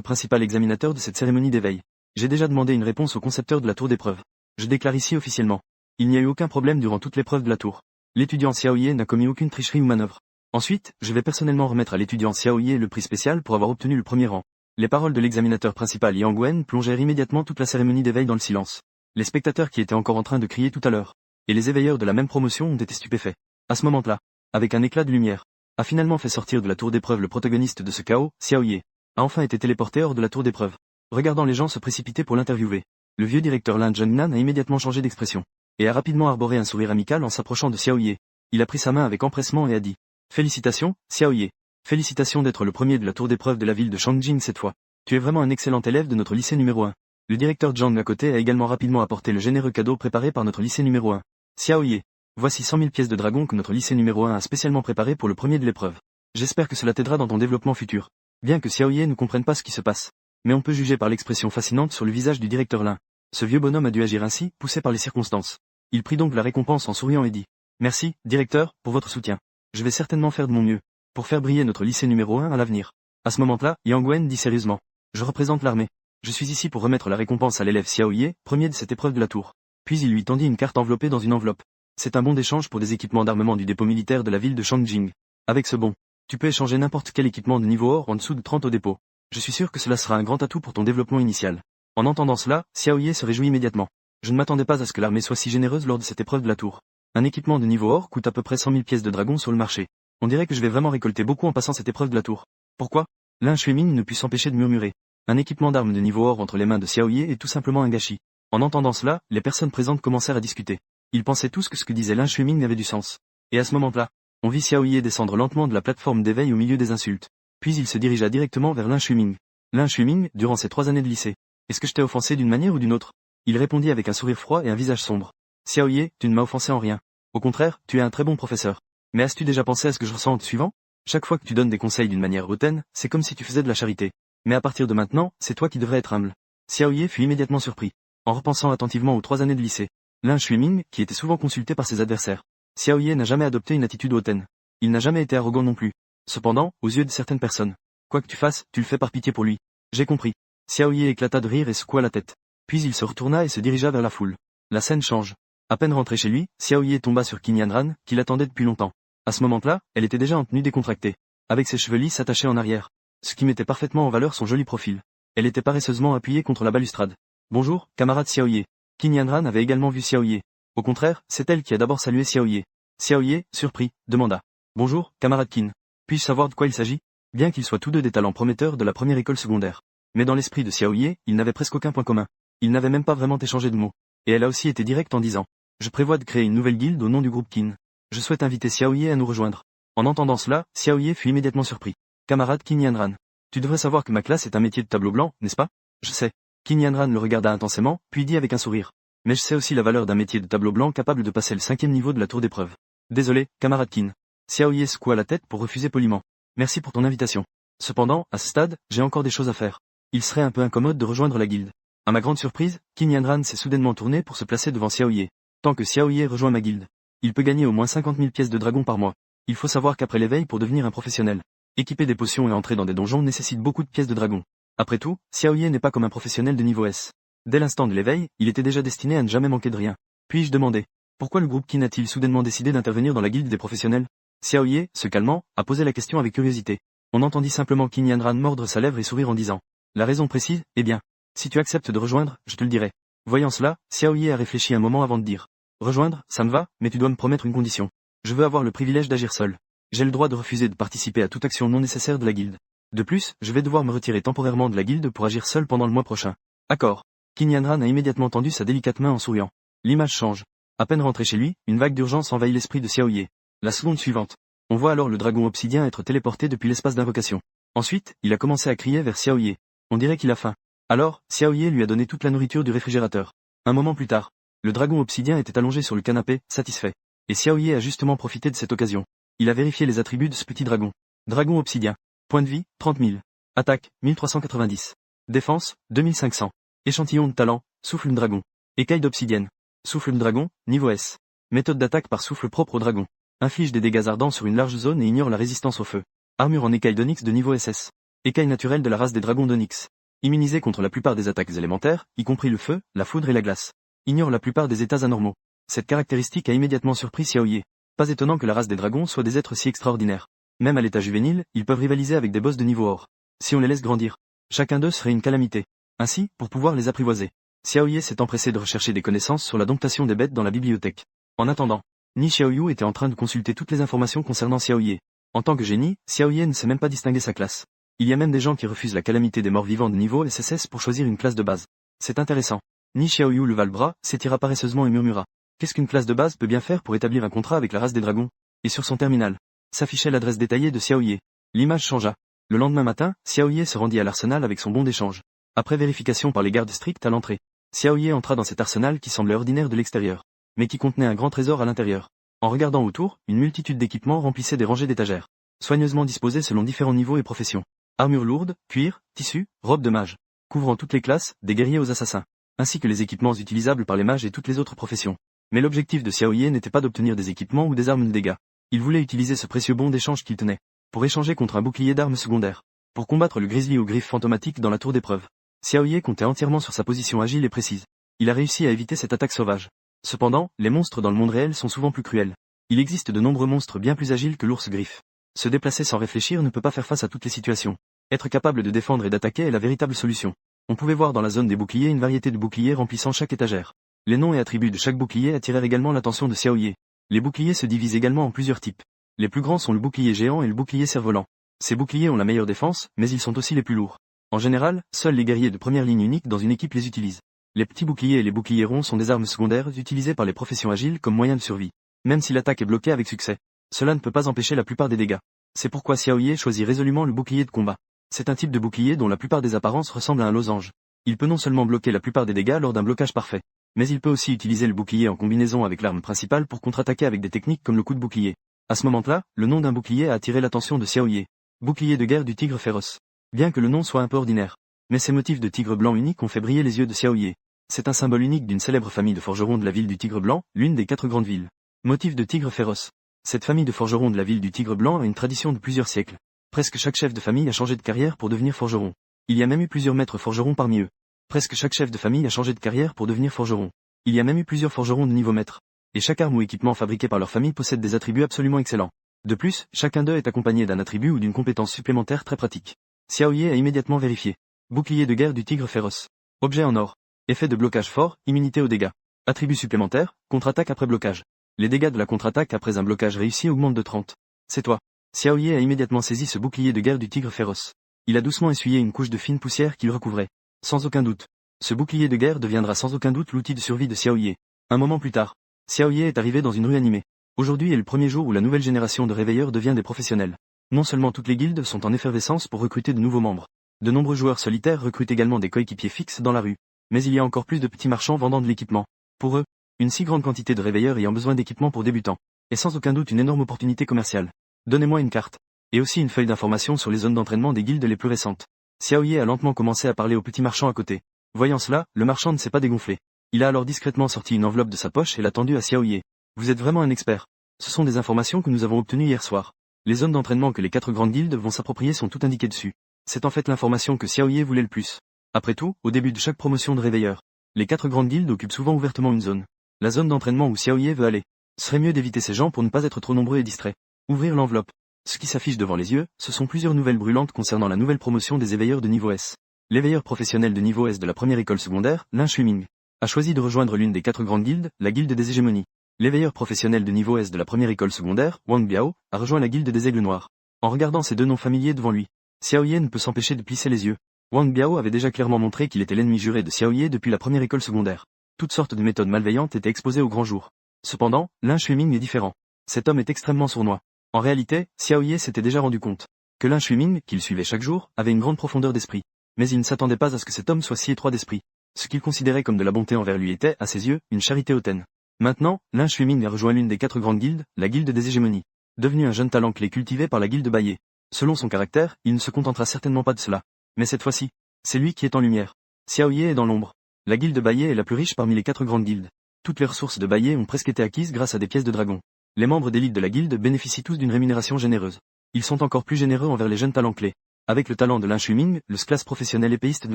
principal examinateur de cette cérémonie d'éveil, j'ai déjà demandé une réponse au concepteur de la tour d'épreuve. Je déclare ici officiellement. Il n'y a eu aucun problème durant toute l'épreuve de la tour. L'étudiant Xiao Ye n'a commis aucune tricherie ou manœuvre. Ensuite, je vais personnellement remettre à l'étudiant Xiao Ye le prix spécial pour avoir obtenu le premier rang. Les paroles de l'examinateur principal Yang Wen plongèrent immédiatement toute la cérémonie d'éveil dans le silence. Les spectateurs qui étaient encore en train de crier tout à l'heure, et les éveilleurs de la même promotion ont été stupéfaits. À ce moment-là, avec un éclat de lumière, a finalement fait sortir de la tour d'épreuve le protagoniste de ce chaos, Xiao Ye, a enfin été téléporté hors de la tour d'épreuve. Regardant les gens se précipiter pour l'interviewer, le vieux directeur Lin Zhengnan a immédiatement changé d'expression, et a rapidement arboré un sourire amical en s'approchant de Xiao Ye. Il a pris sa main avec empressement et a dit « Félicitations, Xiao Ye. Félicitations d'être le premier de la tour d'épreuve de la ville de Shangjing cette fois. Tu es vraiment un excellent élève de notre lycée numéro 1. » Le directeur Zhang à côté a également rapidement apporté le généreux cadeau préparé par notre lycée numéro 1. Xiao Ye. Voici 100 000 pièces de dragon que notre lycée numéro 1 a spécialement préparé pour le premier de l'épreuve. J'espère que cela t'aidera dans ton développement futur. Bien que Xiao Ye ne comprenne pas ce qui se passe. Mais on peut juger par l'expression fascinante sur le visage du directeur Lin. Ce vieux bonhomme a dû agir ainsi, poussé par les circonstances. Il prit donc la récompense en souriant et dit « Merci, directeur, pour votre soutien. Je vais certainement faire de mon mieux, pour faire briller notre lycée numéro 1 à l'avenir. » À ce moment-là, Yang Wen dit sérieusement « Je représente l'armée. Je suis ici pour remettre la récompense à l'élève Xiao Ye, premier de cette épreuve de la tour. » Puis il lui tendit une carte enveloppée dans une enveloppe. C'est un bon d'échange pour des équipements d'armement du dépôt militaire de la ville de Shangjing. Avec ce bon, tu peux échanger n'importe quel équipement de niveau or en dessous de 30 au dépôt. Je suis sûr que cela sera un grand atout pour ton développement initial. En entendant cela, Xiao Ye se réjouit immédiatement. Je ne m'attendais pas à ce que l'armée soit si généreuse lors de cette épreuve de la tour. Un équipement de niveau or coûte à peu près 100 000 pièces de dragon sur le marché. On dirait que je vais vraiment récolter beaucoup en passant cette épreuve de la tour. Pourquoi? Lin Xueming ne put s'empêcher de murmurer. Un équipement d'armes de niveau or entre les mains de Xiao Ye est tout simplement un gâchis. En entendant cela, les personnes présentes commencèrent à discuter. Ils pensaient tous que ce que disait Lin Xueming avait du sens. Et à ce moment-là, on vit Xiao Ye descendre lentement de la plateforme d'éveil au milieu des insultes. Puis il se dirigea directement vers Lin Xueming. Lin Xueming, durant ces 3 années de lycée, est-ce que je t'ai offensé d'une manière ou d'une autre? Il répondit avec un sourire froid et un visage sombre. Xiao Ye, tu ne m'as offensé en rien. Au contraire, tu es un très bon professeur. Mais as-tu déjà pensé à ce que je ressens suivant? Chaque fois que tu donnes des conseils d'une manière hautaine, c'est comme si tu faisais de la charité. Mais à partir de maintenant, c'est toi qui devrais être humble. Xiaoye fut immédiatement surpris. En repensant attentivement aux 3 années de lycée, Lin Xueming, qui était souvent consulté par ses adversaires. Xiaoye n'a jamais adopté une attitude hautaine. Il n'a jamais été arrogant non plus. Cependant, aux yeux de certaines personnes, quoi que tu fasses, tu le fais par pitié pour lui. J'ai compris. Xiaoye éclata de rire et secoua la tête. Puis il se retourna et se dirigea vers la foule. La scène change. À peine rentré chez lui, Xiaoye tomba sur Qin Yanran, qui l'attendait depuis longtemps. À ce moment-là, elle était déjà en tenue décontractée, avec ses cheveux lisses attachés en arrière, ce qui mettait parfaitement en valeur son joli profil. Elle était paresseusement appuyée contre la balustrade. Bonjour, camarade Xiaoye. Qin Yanran avait également vu Xiaoye. Au contraire, c'est elle qui a d'abord salué Xiaoye. Xiaoye, surpris, demanda. Bonjour, camarade Qin. Puis-je savoir de quoi il s'agit? Bien qu'ils soient tous deux des talents prometteurs de la première école secondaire. Mais dans l'esprit de Xiaoye, ils n'avaient presque aucun point commun. Ils n'avaient même pas vraiment échangé de mots. Et elle a aussi été directe en disant. Je prévois de créer une nouvelle guilde au nom du groupe Qin. Je souhaite inviter Xiaoye à nous rejoindre. En entendant cela, Xiaoye fut immédiatement surpris. Camarade Qin Yanran. Tu devrais savoir que ma classe est un métier de tableau blanc, n'est-ce pas? Je sais. Qin Yanran le regarda intensément, puis dit avec un sourire. Mais je sais aussi la valeur d'un métier de tableau blanc capable de passer le 5e niveau de la tour d'épreuve. Désolé, camarade Qin. Xiaoye secoua la tête pour refuser poliment. Merci pour ton invitation. Cependant, à ce stade, j'ai encore des choses à faire. Il serait un peu incommode de rejoindre la guilde. À ma grande surprise, Qin Yanran s'est soudainement tourné pour se placer devant Xiaoye. Tant que Xiaoye rejoint ma guilde, il peut gagner au moins 50 000 pièces de dragon par mois. Il faut savoir qu'après l'éveil pour devenir un professionnel, équiper des potions et entrer dans des donjons nécessite beaucoup de pièces de dragon. Après tout, Xiaoye n'est pas comme un professionnel de niveau S. Dès l'instant de l'éveil, il était déjà destiné à ne jamais manquer de rien. Puis-je demandai, pourquoi le groupe Qin a-t-il soudainement décidé d'intervenir dans la guilde des professionnels? Xiaoye, se calmant, a posé la question avec curiosité. On entendit simplement Qin Yanran mordre sa lèvre et sourire en disant. La raison précise, eh bien, si tu acceptes de rejoindre, je te le dirai. Voyant cela, Xiaoye a réfléchi un moment avant de dire. Rejoindre, ça me va, mais tu dois me promettre une condition. Je veux avoir le privilège d'agir seul. J'ai le droit de refuser de participer à toute action non nécessaire de la guilde. De plus, je vais devoir me retirer temporairement de la guilde pour agir seul pendant le mois prochain. Accord. Qin Yanran a immédiatement tendu sa délicate main en souriant. L'image change. À peine rentré chez lui, une vague d'urgence envahit l'esprit de Xiaoye. La seconde suivante. On voit alors le dragon obsidien être téléporté depuis l'espace d'invocation. Ensuite, il a commencé à crier vers Xiaoye. On dirait qu'il a faim. Alors, Xiaoye lui a donné toute la nourriture du réfrigérateur. Un moment plus tard, le dragon obsidien était allongé sur le canapé, satisfait. Et Xiaoye a justement profité de cette occasion. Il a vérifié les attributs de ce petit dragon. Dragon obsidien. Point de vie, 30 000. Attaque, 1390. Défense, 2500. Échantillon de talent, souffle de dragon. Écaille d'obsidienne. Souffle de dragon, niveau S. Méthode d'attaque par souffle propre au dragon. Inflige des dégâts ardents sur une large zone et ignore la résistance au feu. Armure en écaille d'onyx de niveau SS. Écaille naturelle de la race des dragons d'onyx. Immunisé contre la plupart des attaques élémentaires, y compris le feu, la foudre et la glace. Ignore la plupart des états anormaux. Cette caractéristique a immédiatement surpris Xiaoye. Pas étonnant que la race des dragons soit des êtres si extraordinaires. Même à l'état juvénile, ils peuvent rivaliser avec des boss de niveau or. Si on les laisse grandir, chacun d'eux serait une calamité. Ainsi, pour pouvoir les apprivoiser, Xiaoye s'est empressé de rechercher des connaissances sur la domptation des bêtes dans la bibliothèque. En attendant, Ni Xiaoyu était en train de consulter toutes les informations concernant Xiaoye. En tant que génie, Xiaoye ne sait même pas distinguer sa classe. Il y a même des gens qui refusent la calamité des morts vivants de niveau SSS pour choisir une classe de base. C'est intéressant. Ni Xiaoyu leva le bras, s'étira paresseusement et murmura. Qu'est-ce qu'une classe de base peut bien faire pour établir un contrat avec la race des dragons? Et sur son terminal, s'affichait l'adresse détaillée de Xiaoye. L'image changea. Le lendemain matin, Xiaoye se rendit à l'arsenal avec son bon d'échange. Après vérification par les gardes stricts à l'entrée, Xiaoye entra dans cet arsenal qui semblait ordinaire de l'extérieur, mais qui contenait un grand trésor à l'intérieur. En regardant autour, une multitude d'équipements remplissait des rangées d'étagères, soigneusement disposées selon différents niveaux et professions. Armure lourde, cuir, tissu, robe de mage, couvrant toutes les classes, des guerriers aux assassins, ainsi que les équipements utilisables par les mages et toutes les autres professions. Mais l'objectif de Xiaoye n'était pas d'obtenir des équipements ou des armes de dégâts. Il voulait utiliser ce précieux bon d'échange qu'il tenait, pour échanger contre un bouclier d'armes secondaire, pour combattre le grizzly aux griffes fantomatiques dans la tour d'épreuve. Xiaoye comptait entièrement sur sa position agile et précise. Il a réussi à éviter cette attaque sauvage. Cependant, les monstres dans le monde réel sont souvent plus cruels. Il existe de nombreux monstres bien plus agiles que l'ours griffe. Se déplacer sans réfléchir ne peut pas faire face à toutes les situations. Être capable de défendre et d'attaquer est la véritable solution. On pouvait voir dans la zone des boucliers une variété de boucliers remplissant chaque étagère. Les noms et attributs de chaque bouclier attirèrent également l'attention de Xiaoye. Les boucliers se divisent également en plusieurs types. Les plus grands sont le bouclier géant et le bouclier cerf-volant. Ces boucliers ont la meilleure défense, mais ils sont aussi les plus lourds. En général, seuls les guerriers de première ligne unique dans une équipe les utilisent. Les petits boucliers et les boucliers ronds sont des armes secondaires utilisées par les professions agiles comme moyen de survie. Même si l'attaque est bloquée avec succès, cela ne peut pas empêcher la plupart des dégâts. C'est pourquoi Xiaoye choisit résolument le bouclier de combat. C'est un type de bouclier dont la plupart des apparences ressemblent à un losange. Il peut non seulement bloquer la plupart des dégâts lors d'un blocage parfait, Mais il peut aussi utiliser le bouclier en combinaison avec l'arme principale pour contre-attaquer avec des techniques comme le coup de bouclier. À ce moment-là, le nom d'un bouclier a attiré l'attention de Xiao Ye. Bouclier de guerre du tigre féroce. Bien que le nom soit un peu ordinaire, mais ces motifs de tigre blanc unique ont fait briller les yeux de Xiao Ye. C'est un symbole unique d'une célèbre famille de forgerons de la ville du Tigre Blanc, l'une des 4 grandes villes. Motif de tigre féroce. Cette famille de forgerons de la ville du Tigre Blanc a une tradition de plusieurs siècles. Presque chaque chef de famille a changé de carrière pour devenir forgeron. Il y a même eu plusieurs maîtres forgerons parmi eux. Presque chaque chef de famille a changé de carrière pour devenir forgeron. Il y a même eu plusieurs forgerons de niveau maître. Et chaque arme ou équipement fabriqué par leur famille possède des attributs absolument excellents. De plus, chacun d'eux est accompagné d'un attribut ou d'une compétence supplémentaire très pratique. Xiao Ye a immédiatement vérifié. Bouclier de guerre du tigre féroce. Objet en or. Effet de blocage fort, immunité aux dégâts. Attribut supplémentaire, contre-attaque après blocage. Les dégâts de la contre-attaque après un blocage réussi augmentent de 30. C'est toi. Xiao Ye a immédiatement saisi ce bouclier de guerre du tigre féroce. Il a doucement essuyé une couche de fine poussière qui le recouvrait. Sans aucun doute. Ce bouclier de guerre deviendra sans aucun doute l'outil de survie de Xiao Ye. Un moment plus tard, Xiao Ye est arrivé dans une rue animée. Aujourd'hui est le premier jour où la nouvelle génération de réveilleurs devient des professionnels. Non seulement toutes les guildes sont en effervescence pour recruter de nouveaux membres. De nombreux joueurs solitaires recrutent également des coéquipiers fixes dans la rue. Mais il y a encore plus de petits marchands vendant de l'équipement. Pour eux, une si grande quantité de réveilleurs ayant besoin d'équipement pour débutants. Et sans aucun doute une énorme opportunité commerciale. Donnez-moi une carte. Et aussi une feuille d'information sur les zones d'entraînement des guildes les plus récentes. Xiao Ye a lentement commencé à parler au petit marchand à côté. Voyant cela, le marchand ne s'est pas dégonflé. Il a alors discrètement sorti une enveloppe de sa poche et l'a tendue à Xiao Ye. Vous êtes vraiment un expert. Ce sont des informations que nous avons obtenues hier soir. Les zones d'entraînement que les 4 grandes guildes vont s'approprier sont toutes indiquées dessus. C'est en fait l'information que Xiao Ye voulait le plus. Après tout, au début de chaque promotion de réveilleur, les 4 grandes guildes occupent souvent ouvertement une zone. La zone d'entraînement où Xiao Ye veut aller. Serait mieux d'éviter ces gens pour ne pas être trop nombreux et distraits. Ouvrir l'enveloppe. Ce qui s'affiche devant les yeux, ce sont plusieurs nouvelles brûlantes concernant la nouvelle promotion des éveilleurs de niveau S. L'éveilleur professionnel de niveau S de la première école secondaire, Lin Shuiming, a choisi de rejoindre l'une des 4 grandes guildes, la guilde des hégémonies. L'éveilleur professionnel de niveau S de la première école secondaire, Wang Biao, a rejoint la guilde des aigles noirs. En regardant ces deux noms familiers devant lui, Xiao Ye ne peut s'empêcher de plisser les yeux. Wang Biao avait déjà clairement montré qu'il était l'ennemi juré de Xiao Ye depuis la première école secondaire. Toutes sortes de méthodes malveillantes étaient exposées au grand jour. Cependant, Lin Shuiming est différent. Cet homme est extrêmement sournois. En réalité, Xiao Ye s'était déjà rendu compte que Lin Shuiming, qu'il suivait chaque jour, avait une grande profondeur d'esprit. Mais il ne s'attendait pas à ce que cet homme soit si étroit d'esprit. Ce qu'il considérait comme de la bonté envers lui était, à ses yeux, une charité hautaine. Maintenant, Lin Shuiming a rejoint l'une des 4 grandes guildes, la guilde des hégémonies. Devenu un jeune talent clé cultivé par la guilde Baye. Selon son caractère, il ne se contentera certainement pas de cela. Mais cette fois-ci, c'est lui qui est en lumière. Xiao Ye est dans l'ombre. La guilde Baye est la plus riche parmi les 4 grandes guildes. Toutes les ressources de Baye ont presque été acquises grâce à des pièces de dragon. Les membres d'élite de la guilde bénéficient tous d'une rémunération généreuse. Ils sont encore plus généreux envers les jeunes talents clés. Avec le talent de Lin Shuiming, le classe professionnel épéiste de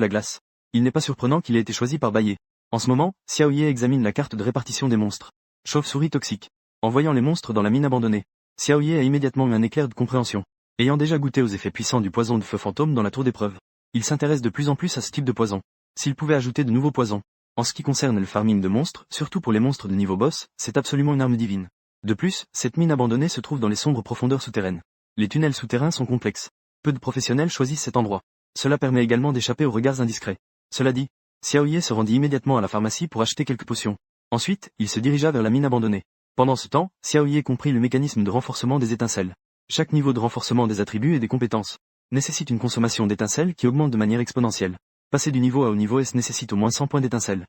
la glace. Il n'est pas surprenant qu'il ait été choisi par Baye. En ce moment, Xiao Ye examine la carte de répartition des monstres. Chauve-souris toxique. En voyant les monstres dans la mine abandonnée, Xiao Ye a immédiatement eu un éclair de compréhension. Ayant déjà goûté aux effets puissants du poison de feu fantôme dans la tour d'épreuve, il s'intéresse de plus en plus à ce type de poison. S'il pouvait ajouter de nouveaux poisons. En ce qui concerne le farming de monstres, surtout pour les monstres de niveau boss, c'est absolument une arme divine. De plus, cette mine abandonnée se trouve dans les sombres profondeurs souterraines. Les tunnels souterrains sont complexes. Peu de professionnels choisissent cet endroit. Cela permet également d'échapper aux regards indiscrets. Cela dit, Xiao Ye se rendit immédiatement à la pharmacie pour acheter quelques potions. Ensuite, il se dirigea vers la mine abandonnée. Pendant ce temps, Xiao Ye comprit le mécanisme de renforcement des étincelles. Chaque niveau de renforcement des attributs et des compétences nécessite une consommation d'étincelles qui augmente de manière exponentielle. Passer du niveau A au niveau S nécessite au moins 100 points d'étincelles.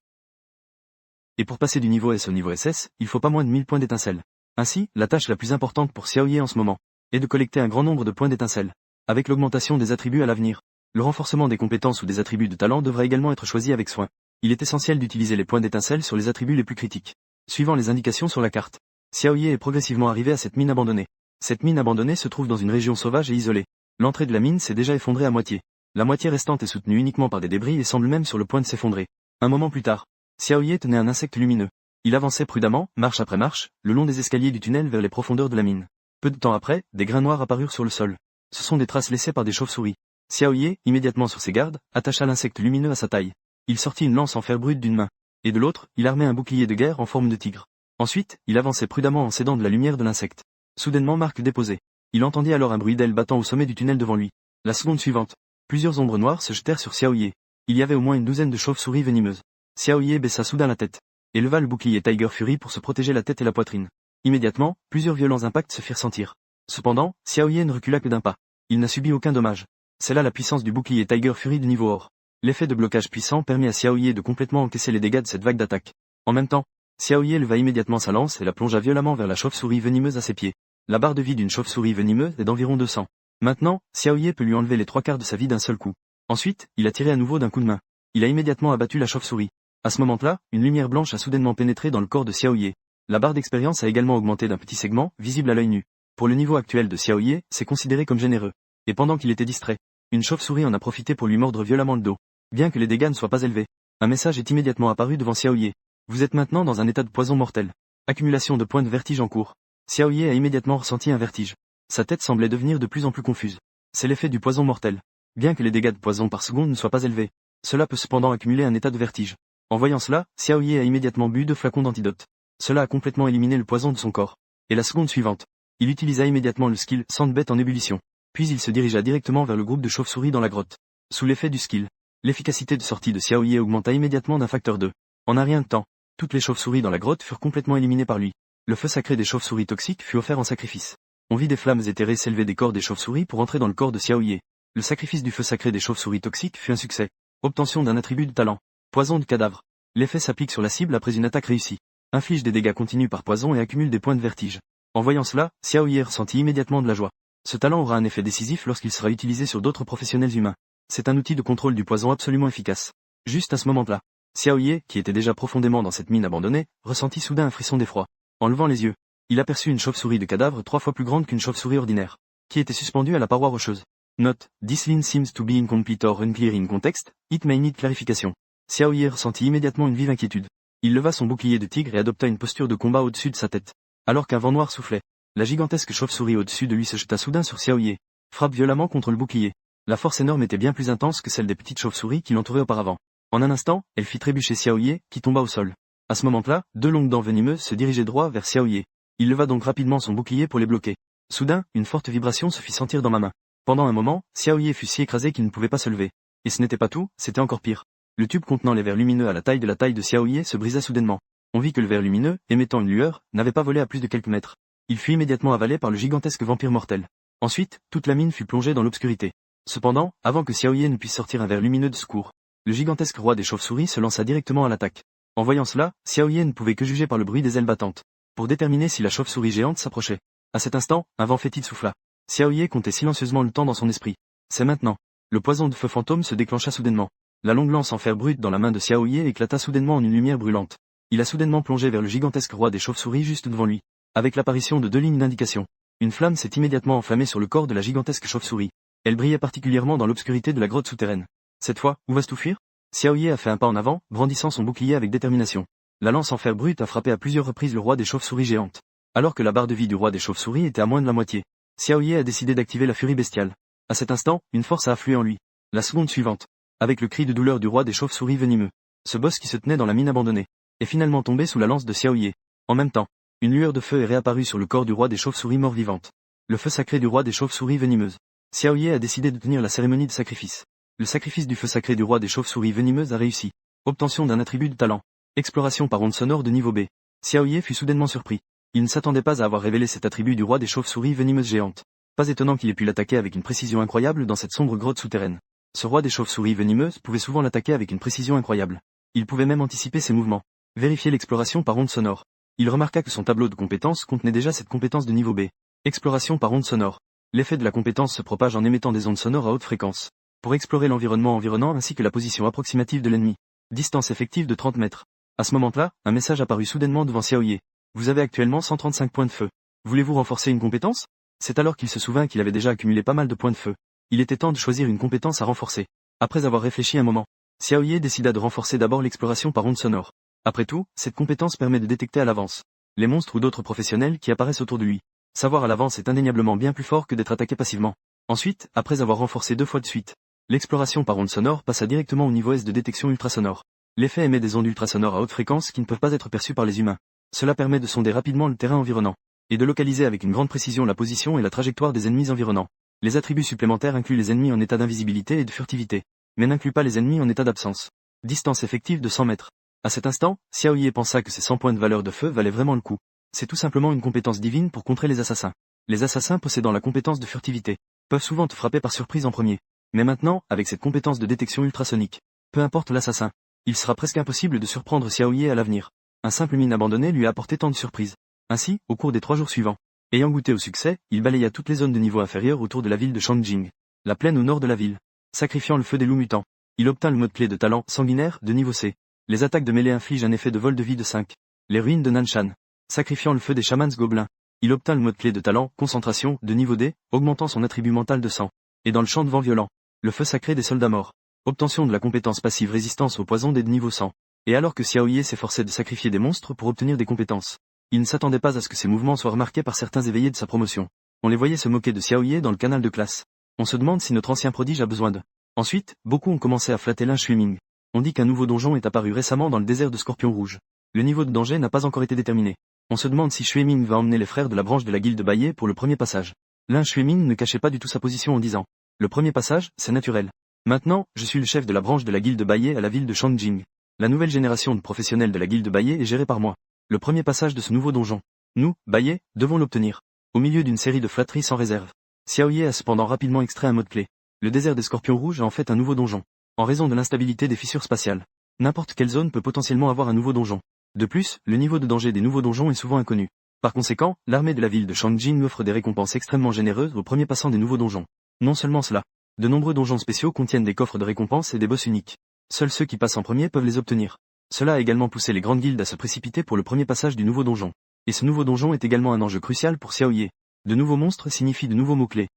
Et pour passer du niveau S au niveau SS, il faut pas moins de 1000 points d'étincelles. Ainsi, la tâche la plus importante pour Xiao Ye en ce moment est de collecter un grand nombre de points d'étincelles. Avec l'augmentation des attributs à l'avenir, le renforcement des compétences ou des attributs de talent devra également être choisi avec soin. Il est essentiel d'utiliser les points d'étincelle sur les attributs les plus critiques. Suivant les indications sur la carte, Xiao Ye est progressivement arrivé à cette mine abandonnée. Cette mine abandonnée se trouve dans une région sauvage et isolée. L'entrée de la mine s'est déjà effondrée à moitié. La moitié restante est soutenue uniquement par des débris et semble même sur le point de s'effondrer. Un moment plus tard, Xiao Ye tenait un insecte lumineux. Il avançait prudemment, marche après marche, le long des escaliers du tunnel vers les profondeurs de la mine. Peu de temps après, des grains noirs apparurent sur le sol. Ce sont des traces laissées par des chauves-souris. Xiao Ye, immédiatement sur ses gardes, attacha l'insecte lumineux à sa taille. Il sortit une lance en fer brut d'une main. Et de l'autre, il armait un bouclier de guerre en forme de tigre. Ensuite, il avançait prudemment en s'aidant de la lumière de l'insecte. Soudainement marque déposée. Il entendit alors un bruit d'ailes battant au sommet du tunnel devant lui. La seconde suivante, plusieurs ombres noires se jetèrent sur Xiao Ye. Il y avait au moins une douzaine de chauves-souris venimeuses. Xiao Ye baissa soudain la tête. Et leva le bouclier Tiger Fury pour se protéger la tête et la poitrine. Immédiatement, plusieurs violents impacts se firent sentir. Cependant, Xiao Ye ne recula que d'un pas. Il n'a subi aucun dommage. C'est là la puissance du bouclier Tiger Fury de niveau or. L'effet de blocage puissant permet à Xiao Ye de complètement encaisser les dégâts de cette vague d'attaque. En même temps, Xiaoye leva immédiatement sa lance et la plongea violemment vers la chauve-souris venimeuse à ses pieds. La barre de vie d'une chauve-souris venimeuse est d'environ 200. Maintenant, Xiaoye peut lui enlever les 3/4 de sa vie d'un seul coup. Ensuite, il a tiré à nouveau d'un coup de main. Il a immédiatement abattu la chauve-souris. À ce moment-là, une lumière blanche a soudainement pénétré dans le corps de Xiaoye. La barre d'expérience a également augmenté d'un petit segment, visible à l'œil nu. Pour le niveau actuel de Xiaoye, c'est considéré comme généreux. Et pendant qu'il était distrait, une chauve-souris en a profité pour lui mordre violemment le dos. Bien que les dégâts ne soient pas élevés, un message est immédiatement apparu devant Xiaoye. Vous êtes maintenant dans un état de poison mortel. Accumulation de points de vertige en cours. Xiaoye a immédiatement ressenti un vertige. Sa tête semblait devenir de plus en plus confuse. C'est l'effet du poison mortel. Bien que les dégâts de poison par seconde ne soient pas élevés, cela peut cependant accumuler un état de vertige. En voyant cela, Xiaoye a immédiatement bu 2 flacons d'antidote. Cela a complètement éliminé le poison de son corps. Et la seconde suivante, il utilisa immédiatement le skill Sandbête en ébullition. Puis il se dirigea directement vers le groupe de chauves-souris dans la grotte. Sous l'effet du skill, l'efficacité de sortie de Xiaoye augmenta immédiatement d'un facteur 2. En un rien de temps, toutes les chauves-souris dans la grotte furent complètement éliminées par lui. Le feu sacré des chauves-souris toxiques fut offert en sacrifice. On vit des flammes éthérées s'élever des corps des chauves-souris pour entrer dans le corps de Xiaoye. Le sacrifice du feu sacré des chauves-souris toxiques fut un succès. Obtention d'un attribut de talent. Poison de cadavre. L'effet s'applique sur la cible après une attaque réussie. Inflige des dégâts continus par poison et accumule des points de vertige. En voyant cela, Xiaoye ressentit immédiatement de la joie. Ce talent aura un effet décisif lorsqu'il sera utilisé sur d'autres professionnels humains. C'est un outil de contrôle du poison absolument efficace. Juste à ce moment-là, Xiaoye, qui était déjà profondément dans cette mine abandonnée, ressentit soudain un frisson d'effroi. En levant les yeux, il aperçut une chauve-souris de cadavre 3 fois plus grande qu'une chauve-souris ordinaire, qui était suspendue à la paroi rocheuse. Note, this line seems to be incomplete or unclear in context, it may need clarification. Xiaoye ressentit immédiatement une vive inquiétude. Il leva son bouclier de tigre et adopta une posture de combat au-dessus de sa tête. Alors qu'un vent noir soufflait, la gigantesque chauve-souris au-dessus de lui se jeta soudain sur Xiaoye, frappe violemment contre le bouclier. La force énorme était bien plus intense que celle des petites chauves-souris qui l'entouraient auparavant. En un instant, elle fit trébucher Xiaoye, qui tomba au sol. À ce moment-là, 2 longues dents venimeuses se dirigeaient droit vers Xiaoye. Il leva donc rapidement son bouclier pour les bloquer. Soudain, une forte vibration se fit sentir dans ma main. Pendant un moment, Xiaoye fut si écrasé qu'il ne pouvait pas se lever. Et ce n'était pas tout, c'était encore pire. Le tube contenant les vers lumineux à la taille de Xiaoye se brisa soudainement. On vit que le ver lumineux, émettant une lueur, n'avait pas volé à plus de quelques mètres. Il fut immédiatement avalé par le gigantesque vampire mortel. Ensuite, toute la mine fut plongée dans l'obscurité. Cependant, avant que Xiaoye ne puisse sortir un ver lumineux de secours, le gigantesque roi des chauves-souris se lança directement à l'attaque. En voyant cela, Xiaoye ne pouvait que juger par le bruit des ailes battantes, pour déterminer si la chauve-souris géante s'approchait. À cet instant, un vent fétide souffla. Xiaoye comptait silencieusement le temps dans son esprit. C'est maintenant. Le poison de feu fantôme se déclencha soudainement. La longue lance en fer brut dans la main de Xiaoye éclata soudainement en une lumière brûlante. Il a soudainement plongé vers le gigantesque roi des chauves-souris juste devant lui. Avec l'apparition de 2 lignes d'indication, une flamme s'est immédiatement enflammée sur le corps de la gigantesque chauve-souris. Elle brillait particulièrement dans l'obscurité de la grotte souterraine. Cette fois, où vas-tu fuir? Xiaoye a fait un pas en avant, brandissant son bouclier avec détermination. La lance en fer brut a frappé à plusieurs reprises le roi des chauves-souris géantes. Alors que la barre de vie du roi des chauves-souris était à moins de la moitié, Xiaoye a décidé d'activer la furie bestiale. À cet instant, une force a afflué en lui. La seconde suivante, avec le cri de douleur du roi des chauves-souris venimeux, ce boss qui se tenait dans la mine abandonnée, est finalement tombé sous la lance de Xiaoye. En même temps, une lueur de feu est réapparue sur le corps du roi des chauves-souris mort-vivante. Le feu sacré du roi des chauves-souris venimeuses. Xiaoye a décidé de tenir la cérémonie de sacrifice. Le sacrifice du feu sacré du roi des chauves-souris venimeuses a réussi. Obtention d'un attribut de talent. Exploration par onde sonore de niveau B. Xiaoye fut soudainement surpris. Il ne s'attendait pas à avoir révélé cet attribut du roi des chauves-souris venimeuses géantes. Pas étonnant qu'il ait pu l'attaquer avec une précision incroyable dans cette sombre grotte souterraine. Ce roi des chauves-souris venimeuses pouvait souvent l'attaquer avec une précision incroyable. Il pouvait même anticiper ses mouvements. Vérifier l'exploration par onde sonore. Il remarqua que son tableau de compétences contenait déjà cette compétence de niveau B. Exploration par onde sonore. L'effet de la compétence se propage en émettant des ondes sonores à haute fréquence. Pour explorer l'environnement environnant ainsi que la position approximative de l'ennemi. Distance effective de 30 mètres. À ce moment-là, un message apparut soudainement devant Xiaoye. Vous avez actuellement 135 points de feu. Voulez-vous renforcer une compétence? C'est alors qu'il se souvint qu'il avait déjà accumulé pas mal de points de feu. Il était temps de choisir une compétence à renforcer. Après avoir réfléchi un moment, Xiaoye décida de renforcer d'abord l'exploration par onde sonore. Après tout, cette compétence permet de détecter à l'avance les monstres ou d'autres professionnels qui apparaissent autour de lui. Savoir à l'avance est indéniablement bien plus fort que d'être attaqué passivement. Ensuite, après avoir renforcé 2 fois de suite, l'exploration par onde sonore passa directement au niveau S de détection ultrasonore. L'effet émet des ondes ultrasonores à haute fréquence qui ne peuvent pas être perçues par les humains. Cela permet de sonder rapidement le terrain environnant, et de localiser avec une grande précision la position et la trajectoire des ennemis environnants. Les attributs supplémentaires incluent les ennemis en état d'invisibilité et de furtivité, mais n'incluent pas les ennemis en état d'absence. Distance effective de 100 mètres. À cet instant, Xiaoye pensa que ces 100 points de valeur de feu valaient vraiment le coup. C'est tout simplement une compétence divine pour contrer les assassins. Les assassins possédant la compétence de furtivité peuvent souvent te frapper par surprise en premier. Mais maintenant, avec cette compétence de détection ultrasonique, peu importe l'assassin, il sera presque impossible de surprendre Xiaoye à l'avenir. Un simple mine abandonné lui a apporté tant de surprises. Ainsi, au cours des 3 jours suivants, ayant goûté au succès, il balaya toutes les zones de niveau inférieur autour de la ville de Shangjing, la plaine au nord de la ville. Sacrifiant le feu des loups mutants, il obtint le mode clé de talent sanguinaire de niveau C. Les attaques de mêlée infligent un effet de vol de vie de 5. Les ruines de Nanshan. Sacrifiant le feu des chamans gobelins, il obtint le mode clé de talent concentration de niveau D, augmentant son attribut mental de 100. Et dans le champ de vent violent, le feu sacré des soldats morts. Obtention de la compétence passive résistance au poison des de niveau 100. Et alors que Xiao Ye s'efforçait de sacrifier des monstres pour obtenir des compétences, il ne s'attendait pas à ce que ses mouvements soient remarqués par certains éveillés de sa promotion. On les voyait se moquer de Xiao Ye dans le canal de classe. On se demande si notre ancien prodige a besoin de. Ensuite, beaucoup ont commencé à flatter Lin Shuiming. On dit qu'un nouveau donjon est apparu récemment dans le désert de Scorpion Rouge. Le niveau de danger n'a pas encore été déterminé. On se demande si Shuiming va emmener les frères de la branche de la guilde Baye pour le premier passage. Lin Shuiming ne cachait pas du tout sa position en disant: le premier passage, c'est naturel. Maintenant, je suis le chef de la branche de la guilde Baye à la ville de Shangjing. La nouvelle génération de professionnels de la guilde Baye est gérée par moi. Le premier passage de ce nouveau donjon, nous, Baye, devons l'obtenir. Au milieu d'une série de flatteries sans réserve. Xiao Ye a cependant rapidement extrait un mode clé. Le désert des Scorpions Rouges a en fait un nouveau donjon. En raison de l'instabilité des fissures spatiales. N'importe quelle zone peut potentiellement avoir un nouveau donjon. De plus, le niveau de danger des nouveaux donjons est souvent inconnu. Par conséquent, l'armée de la ville de Shangjing offre des récompenses extrêmement généreuses aux premiers passants des nouveaux donjons. Non seulement cela. De nombreux donjons spéciaux contiennent des coffres de récompenses et des boss uniques. Seuls ceux qui passent en premier peuvent les obtenir. Cela a également poussé les grandes guildes à se précipiter pour le premier passage du nouveau donjon. Et ce nouveau donjon est également un enjeu crucial pour Xiao Ye. De nouveaux monstres signifient de nouveaux mots-clés.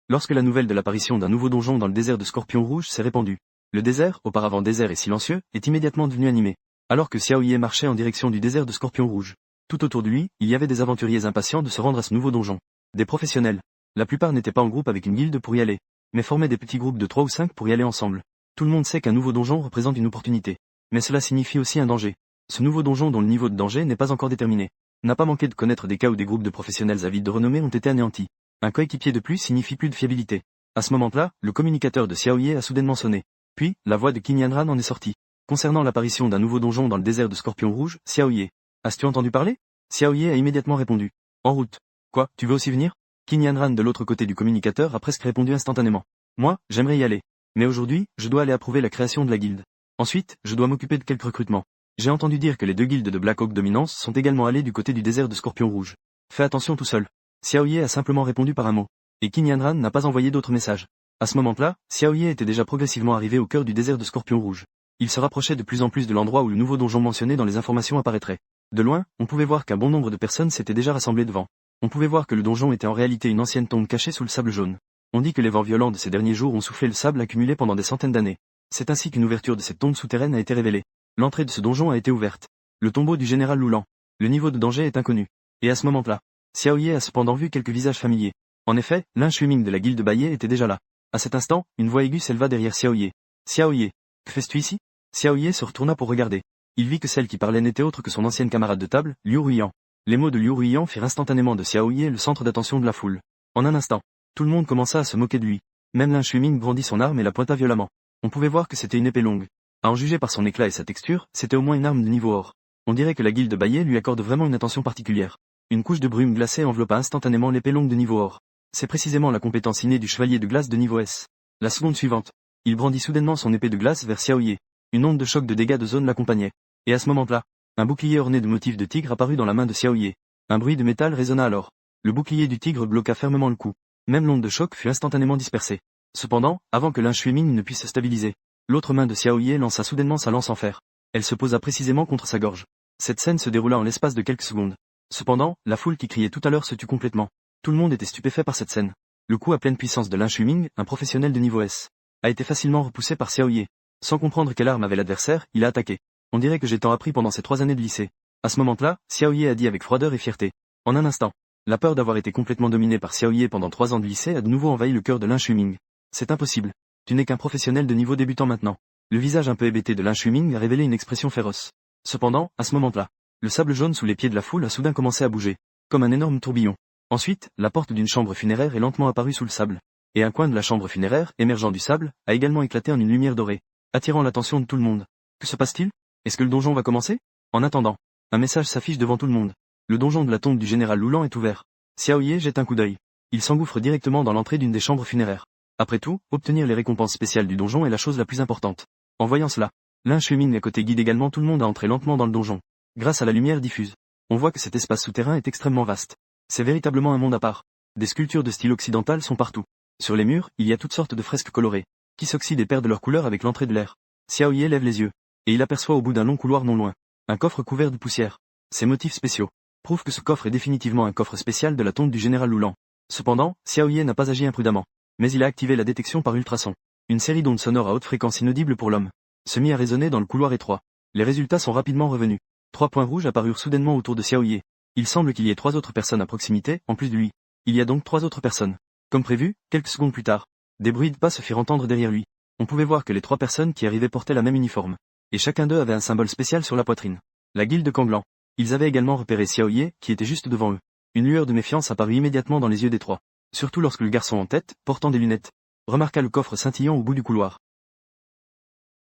Lorsque la nouvelle de l'apparition d'un nouveau donjon dans le désert de Scorpion Rouge s'est répandue, le désert, auparavant désert et silencieux, est immédiatement devenu animé. Alors que Xiao Ye marchait en direction du désert de Scorpion Rouge, tout autour de lui, il y avait des aventuriers impatients de se rendre à ce nouveau donjon. Des professionnels. La plupart n'étaient pas en groupe avec une guilde pour y aller, mais formaient des petits groupes de 3 ou 5 pour y aller ensemble. Tout le monde sait qu'un nouveau donjon représente une opportunité. Mais cela signifie aussi un danger. Ce nouveau donjon dont le niveau de danger n'est pas encore déterminé, n'a pas manqué de connaître des cas où des groupes de professionnels avides de renommée ont été anéantis. Un coéquipier de plus signifie plus de fiabilité. À ce moment-là, le communicateur de Xiao Ye a soudainement sonné. Puis, la voix de Qin Yanran en est sortie. Concernant l'apparition d'un nouveau donjon dans le désert de Scorpion Rouge, Xiao Ye. As-tu entendu parler? Xiao Ye a immédiatement répondu. En route. Quoi, tu veux aussi venir? Qin Yanran de l'autre côté du communicateur a presque répondu instantanément. Moi, j'aimerais y aller. Mais aujourd'hui, je dois aller approuver la création de la guilde. Ensuite, je dois m'occuper de quelques recrutements. J'ai entendu dire que les 2 guildes de Black Hawk Dominance sont également allées du côté du désert de Scorpion Rouge. Fais attention tout seul. Xiao Ye a simplement répondu par un mot. Et Qin Yanran n'a pas envoyé d'autres messages. À ce moment-là, Xiao Ye était déjà progressivement arrivé au cœur du désert de Scorpion Rouge. Il se rapprochait de plus en plus de l'endroit où le nouveau donjon mentionné dans les informations apparaîtrait. De loin, on pouvait voir qu'un bon nombre de personnes s'étaient déjà rassemblées devant. On pouvait voir que le donjon était en réalité une ancienne tombe cachée sous le sable jaune. On dit que les vents violents de ces derniers jours ont soufflé le sable accumulé pendant des centaines d'années. C'est ainsi qu'une ouverture de cette tombe souterraine a été révélée. L'entrée de ce donjon a été ouverte. Le tombeau du général Loulan. Le niveau de danger est inconnu. Et à ce moment-là, Xiao Ye a cependant vu quelques visages familiers. En effet, Lin Shuiming de la guilde Baye était déjà là. À cet instant, une voix aiguë s'éleva derrière Xiao Ye. Xiao Ye, que fais-tu ici? Xiao Ye se retourna pour regarder. Il vit que celle qui parlait n'était autre que son ancienne camarade de table, Liu Ruiyan. Les mots de Liu Ruiyan firent instantanément de Xiao Ye le centre d'attention de la foule. En un instant, tout le monde commença à se moquer de lui. Même Lin Shuiming brandit son arme et la pointa violemment. On pouvait voir que c'était une épée longue. À en juger par son éclat et sa texture, c'était au moins une arme de niveau or. On dirait que la guilde Baye lui accorde vraiment une attention particulière. Une couche de brume glacée enveloppa instantanément l'épée longue de niveau or. C'est précisément la compétence innée du chevalier de glace de niveau S. La seconde suivante. Il brandit soudainement son épée de glace vers Xiao Ye. Une onde de choc de dégâts de zone l'accompagnait. Et à ce moment-là, un bouclier orné de motifs de tigre apparut dans la main de Xiao Ye. Un bruit de métal résonna alors. Le bouclier du tigre bloqua fermement le coup. Même l'onde de choc fut instantanément dispersée. Cependant, avant que Lin Shuiming ne puisse se stabiliser, l'autre main de Xiao Ye lança soudainement sa lance en fer. Elle se posa précisément contre sa gorge. Cette scène se déroula en l'espace de quelques secondes. Cependant, la foule qui criait tout à l'heure se tut complètement. Tout le monde était stupéfait par cette scène. Le coup à pleine puissance de Lin Shuiming, un professionnel de niveau S, a été facilement repoussé par Xiao Ye. Sans comprendre quelle arme avait l'adversaire, il a attaqué. On dirait que j'ai tant appris pendant ces 3 années de lycée. À ce moment-là, Xiao Ye a dit avec froideur et fierté. En un instant, la peur d'avoir été complètement dominé par Xiao Ye pendant 3 ans de lycée a de nouveau envahi le cœur de Lin Shuiming. C'est impossible. Tu n'es qu'un professionnel de niveau débutant maintenant. Le visage un peu hébété de Lin Shuiming a révélé une expression féroce. Cependant, à ce moment-là, le sable jaune sous les pieds de la foule a soudain commencé à bouger, comme un énorme tourbillon. Ensuite, la porte d'une chambre funéraire est lentement apparue sous le sable. Et un coin de la chambre funéraire, émergeant du sable, a également éclaté en une lumière dorée, attirant l'attention de tout le monde. Que se passe-t-il? Est-ce que le donjon va commencer? En attendant, un message s'affiche devant tout le monde. Le donjon de la tombe du général Loulan est ouvert. Xiao Ye jette un coup d'œil. Il s'engouffre directement dans l'entrée d'une des chambres funéraires. Après tout, obtenir les récompenses spéciales du donjon est la chose la plus importante. En voyant cela, L'un chemine à côté guide également tout le monde à entrer lentement dans le donjon. Grâce à la lumière diffuse, on voit que cet espace souterrain est extrêmement vaste. C'est véritablement un monde à part. Des sculptures de style occidental sont partout. Sur les murs, il y a toutes sortes de fresques colorées, qui s'oxydent et perdent leur couleur avec l'entrée de l'air. Xiaoye lève les yeux, et il aperçoit au bout d'un long couloir non loin, un coffre couvert de poussière. Ces motifs spéciaux prouvent que ce coffre est définitivement un coffre spécial de la tombe du général Lulan. Cependant, Xiaoye n'a pas agi imprudemment, mais il a activé la détection par ultrasons. Une série d'ondes sonores à haute fréquence inaudibles pour l'homme se mit à résonner dans le couloir étroit. Les résultats sont rapidement revenus. 3 points rouges apparurent soudainement autour de Xiaoye. Il semble qu'il y ait 3 autres personnes à proximité, en plus de lui. Il y a donc 3 autres personnes. Comme prévu, quelques secondes plus tard, des bruits de pas se firent entendre derrière lui. On pouvait voir que les 3 personnes qui arrivaient portaient la même uniforme. Et chacun d'eux avait un symbole spécial sur la poitrine. La guilde de Kanglan. Ils avaient également repéré Xiaoye, qui était juste devant eux. Une lueur de méfiance apparut immédiatement dans les yeux des 3. Surtout lorsque le garçon en tête, portant des lunettes, remarqua le coffre scintillant au bout du couloir.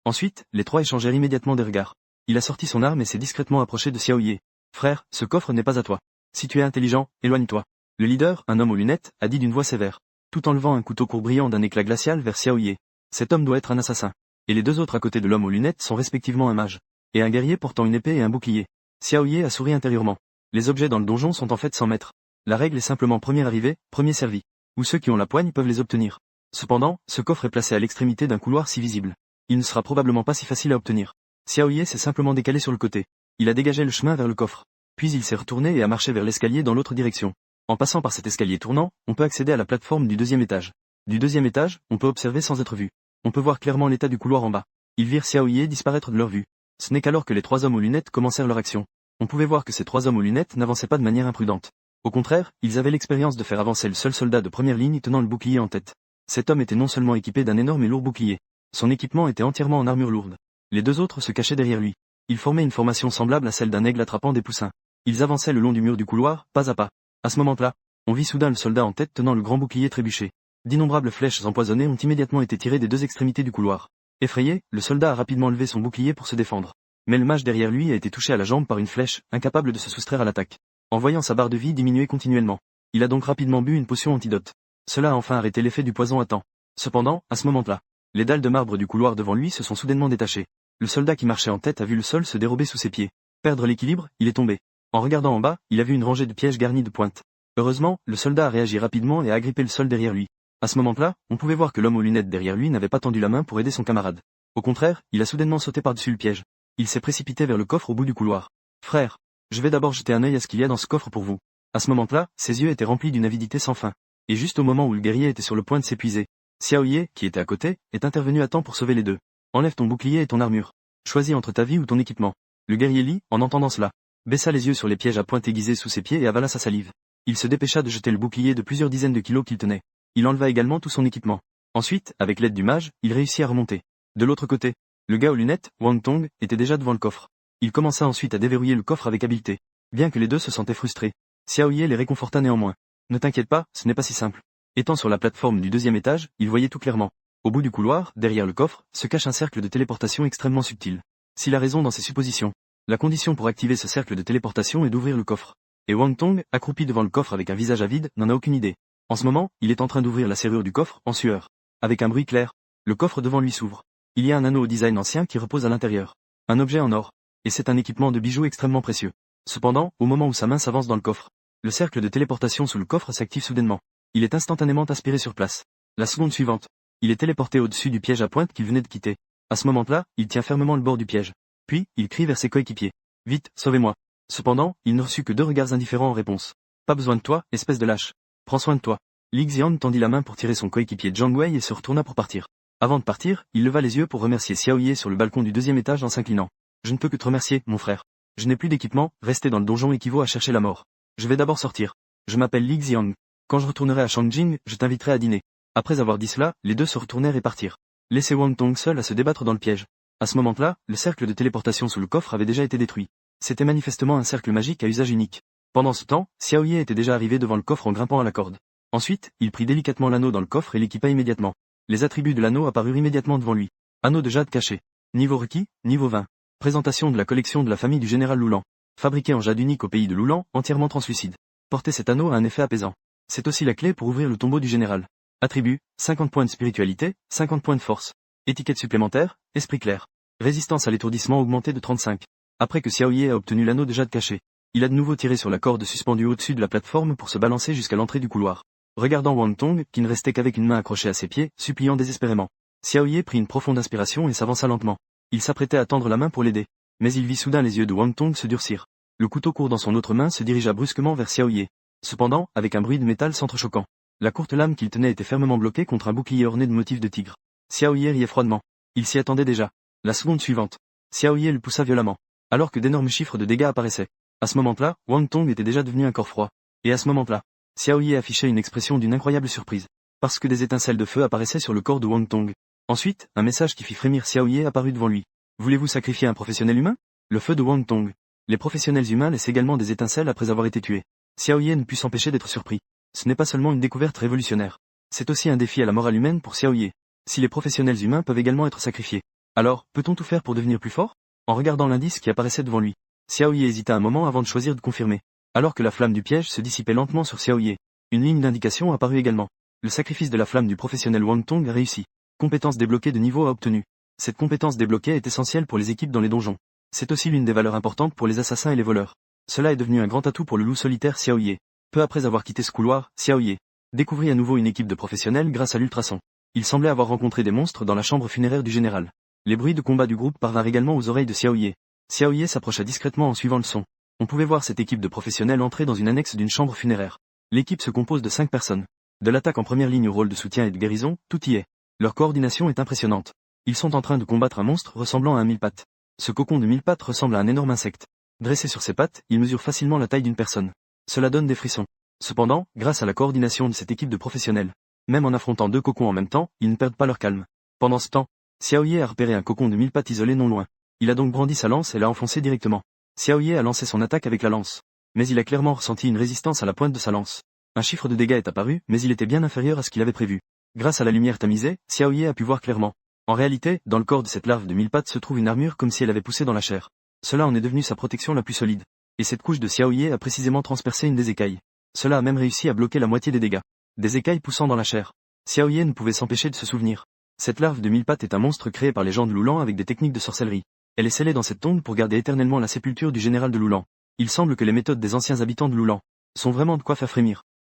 Ensuite, les 3 échangèrent immédiatement des regards. Il a sorti son arme et s'est discrètement approché de Xiaoye. « Frère, ce coffre n'est pas à toi. Si tu es intelligent, éloigne-toi. » Le leader, un homme aux lunettes, a dit d'une voix sévère, tout en levant un couteau court brillant d'un éclat glacial vers Xiaoye. Cet homme doit être un assassin. Et les 2 autres à côté de l'homme aux lunettes sont respectivement un mage et un guerrier portant une épée et un bouclier. Xiaoye a souri intérieurement. Les objets dans le donjon sont en fait sans maître. La règle est simplement premier arrivé, premier servi. Ou ceux qui ont la poigne peuvent les obtenir. Cependant, ce coffre est placé à l'extrémité d'un couloir si visible. Il ne sera probablement pas si facile à obtenir. Xiaoye s'est simplement décalé sur le côté. Il a dégagé le chemin vers le coffre. Puis il s'est retourné et a marché vers l'escalier dans l'autre direction. En passant par cet escalier tournant, on peut accéder à la plateforme du 2e étage. Du 2e étage, on peut observer sans être vu. On peut voir clairement l'état du couloir en bas. Ils virent Xiaoye disparaître de leur vue. Ce n'est qu'alors que les 3 hommes aux lunettes commencèrent leur action. On pouvait voir que ces 3 hommes aux lunettes n'avançaient pas de manière imprudente. Au contraire, ils avaient l'expérience de faire avancer le seul soldat de première ligne tenant le bouclier en tête. Cet homme était non seulement équipé d'un énorme et lourd bouclier. Son équipement était entièrement en armure lourde. Les 2 autres se cachaient derrière lui. Ils formaient une formation semblable à celle d'un aigle attrapant des poussins. Ils avançaient le long du mur du couloir, pas à pas. À ce moment-là, on vit soudain le soldat en tête tenant le grand bouclier trébucher. D'innombrables flèches empoisonnées ont immédiatement été tirées des 2 extrémités du couloir. Effrayé, le soldat a rapidement levé son bouclier pour se défendre. Mais le mage derrière lui a été touché à la jambe par une flèche, incapable de se soustraire à l'attaque. En voyant sa barre de vie diminuer continuellement, il a donc rapidement bu une potion antidote. Cela a enfin arrêté l'effet du poison à temps. Cependant, à ce moment-là, les dalles de marbre du couloir devant lui se sont soudainement détachées. Le soldat qui marchait en tête a vu le sol se dérober sous ses pieds. Perdre l'équilibre, il est tombé. En regardant en bas, il a vu une rangée de pièges garnis de pointes. Heureusement, le soldat a réagi rapidement et a agrippé le sol derrière lui. À ce moment-là, on pouvait voir que l'homme aux lunettes derrière lui n'avait pas tendu la main pour aider son camarade. Au contraire, il a soudainement sauté par-dessus le piège. Il s'est précipité vers le coffre au bout du couloir. « Frère, je vais d'abord jeter un œil à ce qu'il y a dans ce coffre pour vous. » À ce moment-là, ses yeux étaient remplis d'une avidité sans fin. Et juste au moment où le guerrier était sur le point de s'épuiser, Xiaoye, qui était à côté, est intervenu à temps pour sauver les 2. « Enlève ton bouclier et ton armure. Choisis entre ta vie ou ton équipement. » Le guerrier Li, en entendant cela, baissa les yeux sur les pièges à pointe aiguisée sous ses pieds et avala sa salive. Il se dépêcha de jeter le bouclier de plusieurs dizaines de kilos qu'il tenait. Il enleva également tout son équipement. Ensuite, avec l'aide du mage, il réussit à remonter. De l'autre côté, le gars aux lunettes, Wang Tong, était déjà devant le coffre. Il commença ensuite à déverrouiller le coffre avec habileté. Bien que les 2 se sentaient frustrés, Xiaoye les réconforta néanmoins. « Ne t'inquiète pas, ce n'est pas si simple. » Étant sur la plateforme du 2e étage, il voyait tout clairement. Au bout du couloir, derrière le coffre, se cache un cercle de téléportation extrêmement subtil. S'il a raison dans ses suppositions, la condition pour activer ce cercle de téléportation est d'ouvrir le coffre. Et Wang Tong, accroupi devant le coffre avec un visage avide, n'en a aucune idée. En ce moment, il est en train d'ouvrir la serrure du coffre, en sueur. Avec un bruit clair, le coffre devant lui s'ouvre. Il y a un anneau au design ancien qui repose à l'intérieur. Un objet en or. Et c'est un équipement de bijoux extrêmement précieux. Cependant, au moment où sa main s'avance dans le coffre, le cercle de téléportation sous le coffre s'active soudainement. Il est instantanément aspiré sur place. La seconde suivante, il est téléporté au-dessus du piège à pointe qu'il venait de quitter. À ce moment-là, il tient fermement le bord du piège. Puis, il crie vers ses coéquipiers. « Vite, sauvez-moi !» Cependant, il ne reçut que 2 regards indifférents en réponse. « Pas besoin de toi, espèce de lâche. Prends soin de toi. » Li Xian tendit la main pour tirer son coéquipier Zhang Wei et se retourna pour partir. Avant de partir, il leva les yeux pour remercier Xiaoye sur le balcon du 2e étage en s'inclinant. « Je ne peux que te remercier, mon frère. Je n'ai plus d'équipement, rester dans le donjon équivaut à chercher la mort. Je vais d'abord sortir. Je m'appelle Li Xian. Quand je retournerai à Shangjing, je t'inviterai à dîner. » Après avoir dit cela, les 2 se retournèrent et partirent. Laissez Wang Tong seul à se débattre dans le piège. À ce moment-là, le cercle de téléportation sous le coffre avait déjà été détruit. C'était manifestement un cercle magique à usage unique. Pendant ce temps, Xiaoye était déjà arrivé devant le coffre en grimpant à la corde. Ensuite, il prit délicatement l'anneau dans le coffre et l'équipa immédiatement. Les attributs de l'anneau apparurent immédiatement devant lui. Anneau de jade caché. Niveau requis, niveau 20. Présentation de la collection de la famille du général Lulan. Fabriqué en jade unique au pays de Lulan, entièrement translucide. Porter cet anneau a un effet apaisant. C'est aussi la clé pour ouvrir le tombeau du général. Attribut, 50 points de spiritualité, 50 points de force. Étiquette supplémentaire, esprit clair. Résistance à l'étourdissement augmentée de 35. Après que Xiao Ye a obtenu l'anneau de jade caché, il a de nouveau tiré sur la corde suspendue au-dessus de la plateforme pour se balancer jusqu'à l'entrée du couloir. Regardant Wang Tong, qui ne restait qu'avec une main accrochée à ses pieds, suppliant désespérément. Xiao Ye prit une profonde inspiration et s'avança lentement. Il s'apprêtait à tendre la main pour l'aider. Mais il vit soudain les yeux de Wang Tong se durcir. Le couteau court dans son autre main se dirigea brusquement vers Xiao Ye. Cependant, avec un bruit de métal s'entrechoquant. La courte lame qu'il tenait était fermement bloquée contre un bouclier orné de motifs de tigre. Xiao Ye riait froidement. Il s'y attendait déjà. La seconde suivante, Xiao Ye le poussa violemment. Alors que d'énormes chiffres de dégâts apparaissaient. À ce moment-là, Wang Tong était déjà devenu un corps froid. Et à ce moment-là, Xiao Ye affichait une expression d'une incroyable surprise. Parce que des étincelles de feu apparaissaient sur le corps de Wang Tong. Ensuite, un message qui fit frémir Xiao Ye apparut devant lui. Voulez-vous sacrifier un professionnel humain? Le feu de Wang Tong. Les professionnels humains laissent également des étincelles après avoir été tués. Xiao Ye ne put s'empêcher d'être surpris. Ce n'est pas seulement une découverte révolutionnaire. C'est aussi un défi à la morale humaine pour Xiao Ye. Si les professionnels humains peuvent également être sacrifiés, alors, peut-on tout faire pour devenir plus fort? En regardant l'indice qui apparaissait devant lui, Xiao Ye hésita un moment avant de choisir de confirmer. Alors que la flamme du piège se dissipait lentement sur Xiao Ye, une ligne d'indication apparut également. Le sacrifice de la flamme du professionnel Wang Tong a réussi. Compétence débloquée de niveau a obtenu. Cette compétence débloquée est essentielle pour les équipes dans les donjons. C'est aussi l'une des valeurs importantes pour les assassins et les voleurs. Cela est devenu un grand atout pour le loup solitaire Xiao Ye. Peu après avoir quitté ce couloir, Xiao Ye découvrit à nouveau une équipe de professionnels grâce à l'ultrason. Il semblait avoir rencontré des monstres dans la chambre funéraire du général. Les bruits de combat du groupe parvinrent également aux oreilles de Xiao Ye. Xiao Ye s'approcha discrètement en suivant le son. On pouvait voir cette équipe de professionnels entrer dans une annexe d'une chambre funéraire. L'équipe se compose de 5 personnes. De l'attaque en première ligne au rôle de soutien et de guérison, tout y est. Leur coordination est impressionnante. Ils sont en train de combattre un monstre ressemblant à un mille-pattes. Ce cocon de 1000 pattes ressemble à un énorme insecte. Dressé sur ses pattes, il mesure facilement la taille d'une personne. Cela donne des frissons. Cependant, grâce à la coordination de cette équipe de professionnels, même en affrontant 2 cocons en même temps, ils ne perdent pas leur calme. Pendant ce temps, Xiao Ye a repéré un cocon de 1000 pattes isolé non loin. Il a donc brandi sa lance et l'a enfoncé directement. Xiao Ye a lancé son attaque avec la lance. Mais il a clairement ressenti une résistance à la pointe de sa lance. Un chiffre de dégâts est apparu, mais il était bien inférieur à ce qu'il avait prévu. Grâce à la lumière tamisée, Xiao Ye a pu voir clairement. En réalité, dans le corps de cette larve de 1000 pattes se trouve une armure comme si elle avait poussé dans la chair. Cela en est devenu sa protection la plus solide. Et cette couche de Xiao Ye a précisément transpercé une des écailles. Cela a même réussi à bloquer la moitié des dégâts. Des écailles poussant dans la chair. Xiao Ye ne pouvait s'empêcher de se souvenir. Cette larve de 1000 pattes est un monstre créé par les gens de Lulan avec des techniques de sorcellerie. Elle est scellée dans cette tombe pour garder éternellement la sépulture du général de Lulan. Il semble que les méthodes des anciens habitants de Lulan sont vraiment de quoi faire frémir.